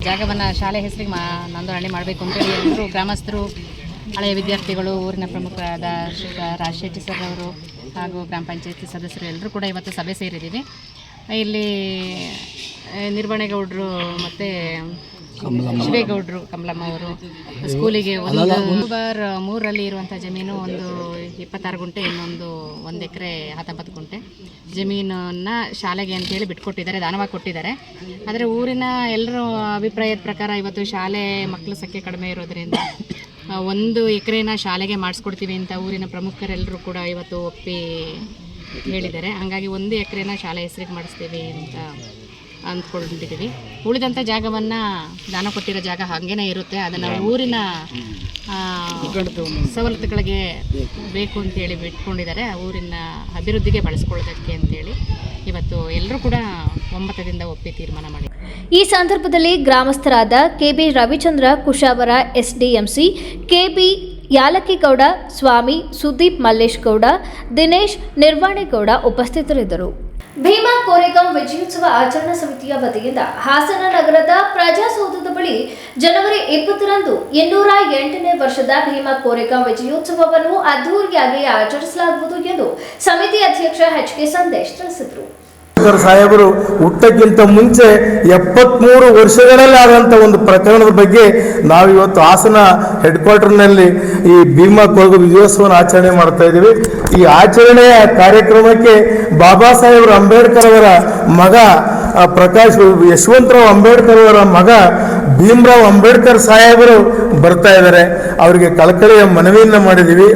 ಜಾಗವನ್ನು ಶಾಲೆ ಹೆಸರಿಗೆ ನೋಂದಣಿ ಮಾಡಬೇಕು ಅಂತೇಳಿ ಎಲ್ಲರೂ ಗ್ರಾಮಸ್ಥರು, ಹಳೆಯ ವಿದ್ಯಾರ್ಥಿಗಳು, ಊರಿನ ಪ್ರಮುಖರಾದ ರಾಜ್ ಶೆಟ್ಟಿ ಸರ್ ಅವರು ಹಾಗೂ ಗ್ರಾಮ ಪಂಚಾಯತಿ ಸದಸ್ಯರು ಎಲ್ಲರೂ ಕೂಡ ಇವತ್ತು ಸಭೆ ಸೇರಿದ್ದೀವಿ. ಇಲ್ಲಿ ನಿರ್ವಾಣೇಗೌಡರು ಮತ್ತು ಶಿವೇಗೌಡರು, ಕಮಲಮ್ಮ ಅವರು ಸ್ಕೂಲಿಗೆ 3ರಲ್ಲಿ ಇರುವಂಥ ಜಮೀನು ಒಂದು 26 ಗುಂಟೆ, ಇನ್ನೊಂದು 1 ಎಕರೆ 19 ಗುಂಟೆ ಜಮೀನನ್ನು ಶಾಲೆಗೆ ಅಂತೇಳಿ ಬಿಟ್ಕೊಟ್ಟಿದ್ದಾರೆ, ದಾನವಾಗಿ ಕೊಟ್ಟಿದ್ದಾರೆ. ಆದರೆ ಊರಿನ ಎಲ್ಲರ ಅಭಿಪ್ರಾಯದ ಪ್ರಕಾರ ಇವತ್ತು ಶಾಲೆ ಮಕ್ಕಳ ಸಂಖ್ಯೆ ಕಡಿಮೆ ಇರೋದ್ರಿಂದ 1 ಎಕರೆನ ಶಾಲೆಗೆ ಮಾಡಿಸ್ಕೊಡ್ತೀವಿ ಅಂತ ಊರಿನ ಪ್ರಮುಖರೆಲ್ಲರೂ ಕೂಡ ಇವತ್ತು ಒಪ್ಪಿ ಹೇಳಿದ್ದಾರೆ. ಹಾಗಾಗಿ 1 ಎಕರೆನ ಶಾಲೆ ಹೆಸರಿಗೆ ಮಾಡಿಸ್ತೀವಿ ಅಂತ ಅಂದ್ಕೊಂಡಿದ್ದೀವಿ. ಉಳಿದಂಥ ಜಾಗವನ್ನು ದಾನ ಕೊಟ್ಟಿರೋ ಜಾಗ ಹಾಗೇ ಇರುತ್ತೆ, ಅದನ್ನು ಊರಿನ ಸವಲತ್ತುಗಳಿಗೆ ಬೇಕು ಅಂತೇಳಿ ಬಿಟ್ಕೊಂಡಿದ್ದಾರೆ, ಊರಿನ ಅಭಿವೃದ್ಧಿಗೆ ಬಳಸ್ಕೊಳ್ಳೋದಕ್ಕೆ ಅಂತೇಳಿ ಇವತ್ತು ಎಲ್ಲರೂ ಕೂಡ ಒಮ್ಮತದಿಂದ ಒಪ್ಪಿ ತೀರ್ಮಾನ ಮಾಡಿ. ಈ ಸಂದರ್ಭದಲ್ಲಿ ಗ್ರಾಮಸ್ಥರಾದ KB Ravichandra Kushavara, SDMC KB Yalakkigowda, Swamy, Sudeep Mallesh Gowda, Dinesh, Nirvanegowda ಉಪಸ್ಥಿತರಿದ್ದರು. ಭೀಮಾ ಕೋರೆಗಾಂವ್ ವಿಜಯೋತ್ಸವ ಆಚರಣಾ ಸಮಿತಿಯ ವತಿಯಿಂದ ಹಾಸನ ನಗರದ ಪ್ರಜಾಸೌಧದ ಬಳಿ ಜನವರಿ 20ರಂದು 208ನೇ ವರ್ಷದ ಭೀಮಾ ಕೋರೆಗಾಂವ್ ವಿಜಯೋತ್ಸವವನ್ನು ಅದ್ದೂರಿಯಾಗಿ ಆಚರಿಸಲಾಗುವುದು ಎಂದು ಸಮಿತಿ ಅಧ್ಯಕ್ಷ ಎಚ್.ಕೆ. ಸಂದೇಶ್ ತಿಳಿಸಿದರು. ಸಾಹೇಬರು ಹುಟ್ಟಕ್ಕಿಂತ ಮುಂಚೆ 73 ವರ್ಷಗಳಲ್ಲಿ ಆದಂಥ ಒಂದು ಪ್ರಕರಣದ ಬಗ್ಗೆ ನಾವು ಇವತ್ತು ಹಾಸನ ಹೆಡ್ ಕ್ವಾರ್ಟರ್ನಲ್ಲಿ ಈ ಭೀಮಾ ಕೋರೆಗಾಂವ್ ವಿಜಯೋತ್ಸವವನ್ನು ಆಚರಣೆ ಮಾಡ್ತಾ ಇದ್ದೀವಿ. ಈ ಆಚರಣೆಯ ಕಾರ್ಯಕ್ರಮಕ್ಕೆ ಬಾಬಾ ಸಾಹೇಬ್ ಅಂಬೇಡ್ಕರ್ ಅವರ ಮಗ ಯಶವಂತರಾವ್ ಅಂಬೇಡ್ಕರ್ ಅವರ ಮಗ ಭೀಮರಾವ್ ಅಂಬೇಡ್ಕರ್ ಸಾಹೇಬರು ಬರ್ತಾ ಇದ್ದಾರೆ. ಅವರಿಗೆ ಕಳಕಳಿಯ ಮನವಿಯನ್ನು ಮಾಡಿದ್ದೀವಿ.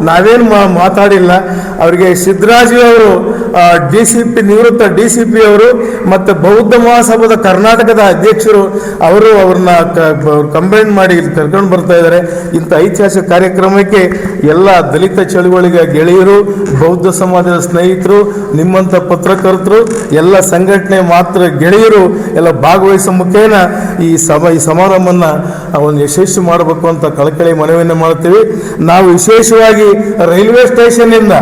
ನಾವೇನು ಮಾತಾಡಿಲ್ಲ. ಅವರಿಗೆ ಸಿದ್ದರಾಜು ಅವರು DCP ನಿವೃತ್ತ DCP ಅವರು ಮತ್ತು ಬೌದ್ಧ ಮಹಾಸಭಾದ ಕರ್ನಾಟಕದ ಅಧ್ಯಕ್ಷರು ಅವರು ಅವ್ರನ್ನ ಕಂಬೈನ್ ಮಾಡಿ ಕರ್ಕೊಂಡು ಬರ್ತಾ ಇದ್ದಾರೆ. ಇಂಥ ಐತಿಹಾಸಿಕ ಕಾರ್ಯಕ್ರಮಕ್ಕೆ ಎಲ್ಲ ದಲಿತ ಚಳುವಳಿಗೆ ಗೆಳೆಯರು, ಬೌದ್ಧ ಸಮಾಜದ ಸ್ನೇಹಿತರು, ನಿಮ್ಮಂಥ ಪತ್ರಕರ್ತರು, ಎಲ್ಲ ಸಂಘಟನೆ ಮಾತ್ರ ಗೆಳೆಯರು ಎಲ್ಲ ಭಾಗವಹಿಸುವ ಮುಖೇನ ಈ ಸಮಾರಂಭವನ್ನು ಒಂದು ಯಶಸ್ವಿ ಮಾಡಬೇಕು ಅಂತ ಕಳಕಳಿ ಮನವಿಯನ್ನು ಮಾಡ್ತೀವಿ. ನಾವು ವಿಶೇಷವಾಗಿ ರೈಲ್ವೆ ಸ್ಟೇಷನ್ನಿಂದ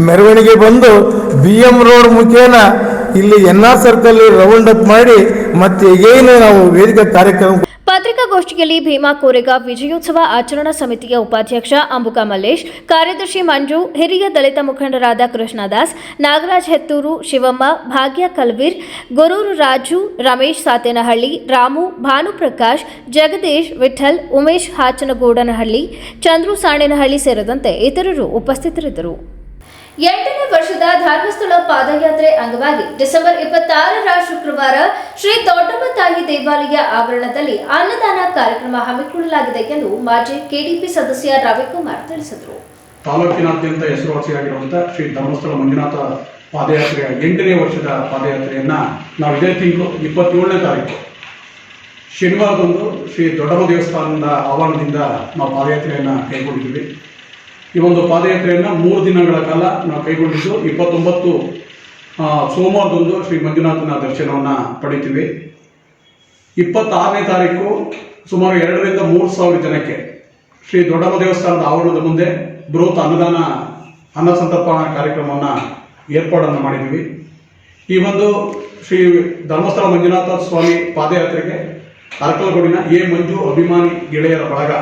ಮೆರವಣಿಗೆ ಬಂದು BM ರೋಡ್ ಮುಖೇನ ಇಲ್ಲಿ NR ಸರ್ಕಲ್ ರೌಂಡ್ ಅಪ್ ಮಾಡಿ ಮತ್ತೆ ಈಗೇನು ನಾವು ವೇದಿಕೆ ಕಾರ್ಯಕ್ರಮ. ಪತ್ರಿಕಾಗೋಷ್ಠಿಯಲ್ಲಿ ಭೀಮಾ ಕೋರೆಗಾಂವ್ ವಿಜಯೋತ್ಸವ ಆಚರಣಾ ಸಮಿತಿಯ ಉಪಾಧ್ಯಕ್ಷ ಅಂಬುಕಾ ಮಲ್ಲೇಶ್, ಕಾರ್ಯದರ್ಶಿ ಮಂಜು, ಹಿರಿಯ ದಲಿತ ಮುಖಂಡರಾದ ಕೃಷ್ಣದಾಸ್, ನಾಗರಾಜ್ ಹೆತ್ತೂರು, ಶಿವಮ್ಮ, ಭಾಗ್ಯ ಕಲ್ವೀರ್, ಗೊರೂರು ರಾಜು, ರಮೇಶ್ ಸಾತೇನಹಳ್ಳಿ, ರಾಮು, ಭಾನುಪ್ರಕಾಶ್, ಜಗದೀಶ್, ವಿಠಲ್, ಉಮೇಶ್ ಹಾಚನಗೌಡನಹಳ್ಳಿ, ಚಂದ್ರು ಸಾಣೇನಹಳ್ಳಿ ಸೇರಿದಂತೆ ಇತರರು ಉಪಸ್ಥಿತರಿದ್ದರು. 8ನೇ ವರ್ಷದ ಧರ್ಮಸ್ಥಳ ಪಾದಯಾತ್ರೆ ಅಂಗವಾಗಿ ಡಿಸೆಂಬರ್ 26ರ ಶುಕ್ರವಾರ ಶ್ರೀ ದೊಡ್ಡಮ್ಮ ತಾಯಿ ದೇವಾಲಯ ಆವರಣದಲ್ಲಿ ಅನ್ನದಾನ ಕಾರ್ಯಕ್ರಮ ಹಮ್ಮಿಕೊಳ್ಳಲಾಗಿದೆ ಎಂದು ಮಾಜಿ KDP ಸದಸ್ಯ ರವಿಕುಮಾರ್ ತಿಳಿಸಿದರು. ತಾಲೂಕಿನಾದ್ಯಂತ ಹೆಸರುವಾಸಿಯಾಗಿರುವಂತಹ ಶ್ರೀ ಧರ್ಮಸ್ಥಳ ಮಂಜುನಾಥ ಪಾದಯಾತ್ರೆಯ 8ನೇ ವರ್ಷದ ಪಾದಯಾತ್ರೆಯನ್ನ ನಾವು ಇದೇ ತಿಂಗಳು 27ನೇ ತಾರೀಕು ಶನಿವಾರದಂದು ಶ್ರೀ ದೊಡ್ಡಮ್ಮ ದೇವಸ್ಥಾನದ ಆವರಣದಿಂದ ನಾವು ಪಾದಯಾತ್ರೆಯನ್ನು ಕೈಗೊಂಡಿದ್ದೀವಿ. ಈ ಒಂದು ಪಾದಯಾತ್ರೆಯನ್ನು 3 ದಿನಗಳ ಕಾಲ ನಾವು ಕೈಗೊಂಡಿದ್ದು 29 ಸೋಮವಾರದಂದು ಶ್ರೀ ಮಂಜುನಾಥನ ದರ್ಶನವನ್ನು ಪಡಿತೀವಿ. 26ನೇ ತಾರೀಕು ಸುಮಾರು 2,000 ರಿಂದ 3,000 ಜನಕ್ಕೆ ಶ್ರೀ ದೊಡ್ಡಮ್ಮ ದೇವಸ್ಥಾನದ ಆವರಣದ ಮುಂದೆ ಬೃಹತ್ ಅನ್ನ ಸಂತರ್ಪಣಾ ಕಾರ್ಯಕ್ರಮವನ್ನು ಏರ್ಪಾಡನ್ನು ಮಾಡಿದ್ದೀವಿ. ಈ ಒಂದು ಶ್ರೀ ಧರ್ಮಸ್ಥಳ ಮಂಜುನಾಥ ಸ್ವಾಮಿ ಪಾದಯಾತ್ರೆಗೆ ಅರಕಲಗೂಡಿನ ಮಂಜು ಅಭಿಮಾನಿ ಗೆಳೆಯರ ಬಳಗ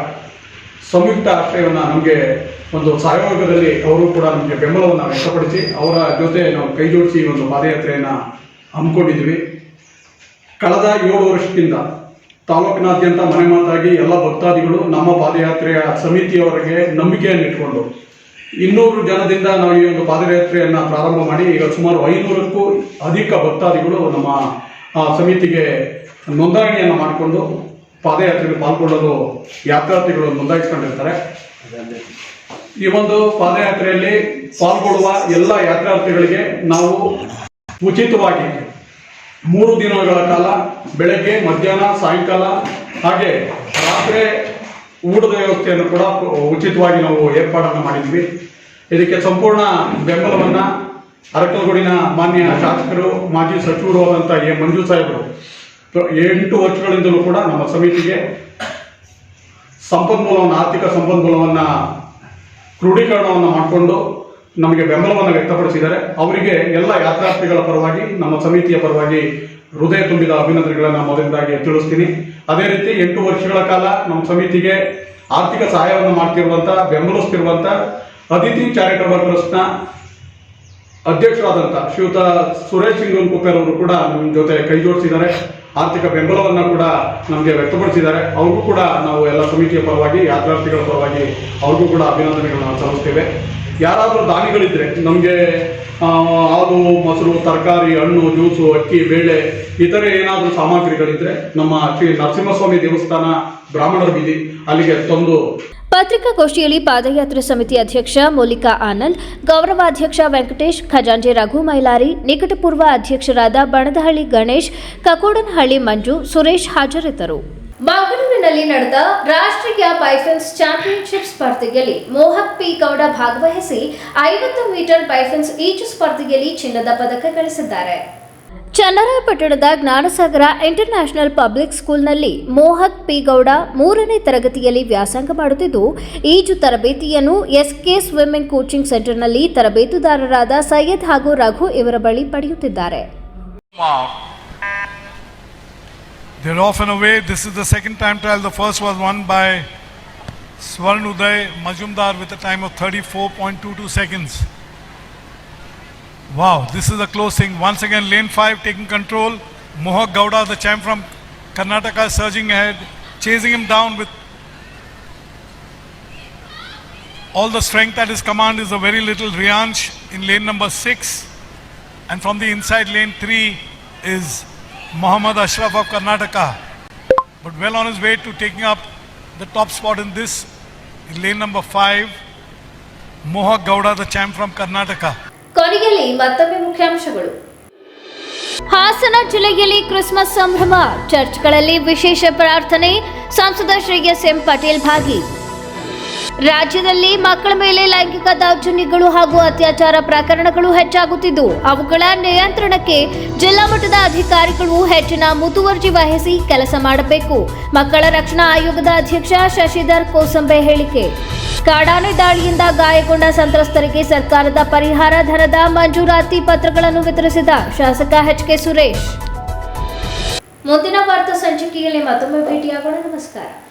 ಸಂಯುಕ್ತ ಆಶ್ರಯವನ್ನು ನಮಗೆ ಒಂದು ಸಹಯೋಗದಲ್ಲಿ ಅವರು ಕೂಡ ನಮಗೆ ಬೆಂಬಲವನ್ನು ವ್ಯಕ್ತಪಡಿಸಿ ಅವರ ಜೊತೆ ನಾವು ಕೈ ಜೋಡಿಸಿ ಒಂದು ಪಾದಯಾತ್ರೆಯನ್ನು ಹಮ್ಮಿಕೊಂಡಿದ್ದೀವಿ. ಕಳೆದ 7 ವರ್ಷದಿಂದ ತಾಲೂಕಿನಾದ್ಯಂತ ಮನೆ ಮಾತಾಗಿ ಎಲ್ಲ ಭಕ್ತಾದಿಗಳು ನಮ್ಮ ಪಾದಯಾತ್ರೆಯ ಸಮಿತಿಯವರಿಗೆ ನಂಬಿಕೆಯನ್ನು ಇಟ್ಕೊಂಡು 200 ಜನದಿಂದ ನಾವು ಈ ಒಂದು ಪಾದಯಾತ್ರೆಯನ್ನು ಪ್ರಾರಂಭ ಮಾಡಿ ಈಗ ಸುಮಾರು 500ಕ್ಕೂ ಅಧಿಕ ಭಕ್ತಾದಿಗಳು ನಮ್ಮ ಸಮಿತಿಗೆ ನೋಂದಣಿಯನ್ನು ಮಾಡಿಕೊಂಡು ಪಾದಯಾತ್ರೆಗೆ ಪಾಲ್ಗೊಳ್ಳಲು ಯಾತ್ರಾರ್ಥಿಗಳು ನೋಂದಾಯಿಸಿಕೊಂಡಿರ್ತಾರೆ. ಈ ಒಂದು ಪಾದಯಾತ್ರೆಯಲ್ಲಿ ಪಾಲ್ಗೊಳ್ಳುವ ಎಲ್ಲ ಯಾತ್ರಾರ್ಥಿಗಳಿಗೆ ನಾವು ಉಚಿತವಾಗಿ 3 ದಿನಗಳ ಕಾಲ ಬೆಳಗ್ಗೆ, ಮಧ್ಯಾಹ್ನ, ಸಾಯಂಕಾಲ ಹಾಗೆ ರಾತ್ರಿ ಊಟದ ವ್ಯವಸ್ಥೆಯನ್ನು ಕೂಡ ಉಚಿತವಾಗಿ ನಾವು ಏರ್ಪಾಡನ್ನು ಮಾಡಿದ್ವಿ. ಇದಕ್ಕೆ ಸಂಪೂರ್ಣ ಬೆಂಬಲವನ್ನು ಅರಕಲಗೂಡಿನ ಮಾನ್ಯ ಶಾಸಕರು, ಮಾಜಿ ಸಚಿವರು ಆದಂಥ ಮಂಜು ಸಾಹೇಬರು 8 ವರ್ಷಗಳಿಂದಲೂ ಕೂಡ ನಮ್ಮ ಸಮಿತಿಗೆ ಆರ್ಥಿಕ ಸಂಪನ್ಮೂಲವನ್ನು ಕ್ರೋಢೀಕರಣವನ್ನು ಮಾಡಿಕೊಂಡು ನಮಗೆ ಬೆಂಬಲವನ್ನು ವ್ಯಕ್ತಪಡಿಸಿದ್ದಾರೆ. ಅವರಿಗೆ ಎಲ್ಲ ಯಾತ್ರಾರ್ಥಿಗಳ ಪರವಾಗಿ, ನಮ್ಮ ಸಮಿತಿಯ ಪರವಾಗಿ ಹೃದಯ ತುಂಬಿದ ಅಭಿನಂದನೆಗಳನ್ನು ಮೊದಲನೇದಾಗಿ ತಿಳಿಸ್ತೀನಿ. ಅದೇ ರೀತಿ 8 ವರ್ಷಗಳ ಕಾಲ ನಮ್ಮ ಸಮಿತಿಗೆ ಆರ್ಥಿಕ ಸಹಾಯವನ್ನು ಮಾಡ್ತಿರುವಂಥ, ಬೆಂಬಲಿಸ್ತಿರುವಂಥ ಅದಿತಿ ಚಾರಿಟಬಲ್ ಟ್ರಸ್ಟ್ನ ಅಧ್ಯಕ್ಷರಾದಂಥ ಶ್ರೀಯುತ ಸುರೇಶ್ ಸಿಂಗನ್ಕುಪ್ಪೆ ಅವರು ಕೂಡ ನಮ್ಮ ಜೊತೆ ಕೈ ಜೋಡಿಸಿದ್ದಾರೆ. ಆರ್ಥಿಕ ಬೆಂಬಲವನ್ನು ಕೂಡ ನಮಗೆ ವ್ಯಕ್ತಪಡಿಸಿದ್ದಾರೆ. ಅವ್ರಿಗೂ ಕೂಡ ನಾವು ಎಲ್ಲ ಸಮಿತಿಯ ಪರವಾಗಿ, ಯಾತ್ರಾರ್ಥಿಗಳ ಪರವಾಗಿ ಅವ್ರಿಗೂ ಕೂಡ ಅಭಿನಂದನೆಗಳನ್ನು ಸಲ್ಲಿಸ್ತೇವೆ. ಯಾರಾದರೂ ದಾನಿಗಳಿದ್ರೆ ನಮಗೆ ಹಾಲು, ಮೊಸರು, ತರಕಾರಿ, ಹಣ್ಣು, ಜ್ಯೂಸು, ಅಕ್ಕಿ, ಬೇಳೆ ಇತರೆ ಏನಾದರೂ ಸಾಮಗ್ರಿಗಳಿದ್ರೆ ನಮ್ಮ ಶ್ರೀ ನರಸಿಂಹಸ್ವಾಮಿ ದೇವಸ್ಥಾನ ಬ್ರಾಹ್ಮಣರ ಬೀದಿ ಅಲ್ಲಿಗೆ ತಂದು. ಪತ್ರಿಕಾಗೋಷ್ಠಿಯಲ್ಲಿ ಪಾದಯಾತ್ರೆ ಸಮಿತಿ ಅಧ್ಯಕ್ಷ ಮೋಲಿಕಾ ಆನಂದ್, ಗೌರವಾಧ್ಯಕ್ಷ ವೆಂಕಟೇಶ್, ಖಜಾಂಚಿ ರಘು ಮೈಲಾರಿ, ನಿಕಟಪೂರ್ವ ಅಧ್ಯಕ್ಷರಾದ ಬಣದಹಳ್ಳಿ ಗಣೇಶ್, ಕಕೋಡನಹಳ್ಳಿ ಮಂಜು, ಸುರೇಶ್ ಹಾಜರಿದ್ದರು. ಮಂಗಳೂರಿನಲ್ಲಿ ನಡೆದ ರಾಷ್ಟ್ರೀಯ ಬೈಫೆನ್ಸ್ ಚಾಂಪಿಯನ್ಶಿಪ್ ಸ್ಪರ್ಧೆಯಲ್ಲಿ ಮೋಹಕ್ ಪಿ ಗೌಡ ಭಾಗವಹಿಸಿ 50 ಮೀಟರ್ ಬೈಫೆನ್ಸ್ ಈಜು ಸ್ಪರ್ಧೆಯಲ್ಲಿ ಚಿನ್ನದ ಪದಕ ಗಳಿಸಿದ್ದಾರೆ. ಚನ್ನರಾಯಪಟ್ಟಣದ ಜ್ಞಾನಸಾಗರ ಇಂಟರ್ ನ್ಯಾಷನಲ್ ಪಬ್ಲಿಕ್ ಸ್ಕೂಲ್ನಲ್ಲಿ ಮೋಹಕ್ ಪಿ ಗೌಡ 3ನೇ ತರಗತಿಯಲ್ಲಿ ವ್ಯಾಸಂಗ ಮಾಡುತ್ತಿದ್ದು, ಈಜು ತರಬೇತಿಯನ್ನು SK ಸ್ವಿಮ್ಮಿಂಗ್ ಕೋಚಿಂಗ್ ಸೆಂಟರ್ನಲ್ಲಿ ತರಬೇತುದಾರರಾದ ಸೈಯದ್ ಹಾಗೂ ರಘು ಇವರ ಬಳಿ ಪಡೆಯುತ್ತಿದ್ದಾರೆ. They're off and away. This is the second time trial. The first was won by Swarn Uday Majumdar with a time of 34.22 seconds. Wow, this is a close thing. Once again, lane 5 taking control. Mohak Gowda, the champ from Karnataka, surging ahead, chasing him down with all the strength at his command is a very little Riansh in lane number 6. And from the inside lane 3 is Muhammad Ashraf of Karnataka, but well on his way to taking up the top spot in this. In lane number 5, Mohak Gowda, the champ from Karnataka. ಕೊನೆಯಲ್ಲಿ ಮತ್ತೊಮ್ಮೆ ಮುಖ್ಯಾಂಶಗಳು. ಹಾಸನ ಜಿಲ್ಲೆಯಲ್ಲಿ Christmas ಸಂಭ್ರಮ, ಚರ್ಚ್ಗಳಲ್ಲಿ ವಿಶೇಷ ಪ್ರಾರ್ಥನೆ, ಸಂಸದ Shri SM. Patil ಭಾಗಿ. ರಾಜ್ಯದಲ್ಲಿ ಮಕ್ಕಳ ಮೇಲೆ ಲೈಂಗಿಕ ದೌರ್ಜನ್ಯಗಳು ಹಾಗೂ ಅತ್ಯಾಚಾರ ಪ್ರಕರಣಗಳು ಹೆಚ್ಚಾಗುತ್ತಿದ್ದು ಅವುಗಳ ನಿಯಂತ್ರಣಕ್ಕೆ ಜಿಲ್ಲಾ ಮಟ್ಟದ ಅಧಿಕಾರಿಗಳು ಹೆಚ್ಚಿನ ಮುತುವರ್ಜಿ ವಹಿಸಿ ಕೆಲಸ ಮಾಡಬೇಕು. ಮಕ್ಕಳ ರಕ್ಷಣಾ ಆಯೋಗದ ಅಧ್ಯಕ್ಷ ಶಶಿಧರ್ ಕೋಸಂಬೆ ಹೇಳಿಕೆ. ಕಾಡಾನೆ ದಾಳಿಯಿಂದ ಗಾಯಗೊಂಡ ಸಂತ್ರಸ್ತರಿಗೆ ಸರ್ಕಾರದ ಪರಿಹಾರ ಧನದ ಮಂಜೂರಾತಿ ಪತ್ರಗಳನ್ನು ವಿತರಿಸಿದ ಶಾಸಕ ಎಚ್.ಕೆ. ಸುರೇಶ್. ಮುಂದಿನ ವಾರ್ತಾ ಸಂಚಿಕೆಯಲ್ಲಿ ಮತ್ತೊಮ್ಮೆ ಭೇಟಿಯಾಗೋಣ. ನಮಸ್ಕಾರ.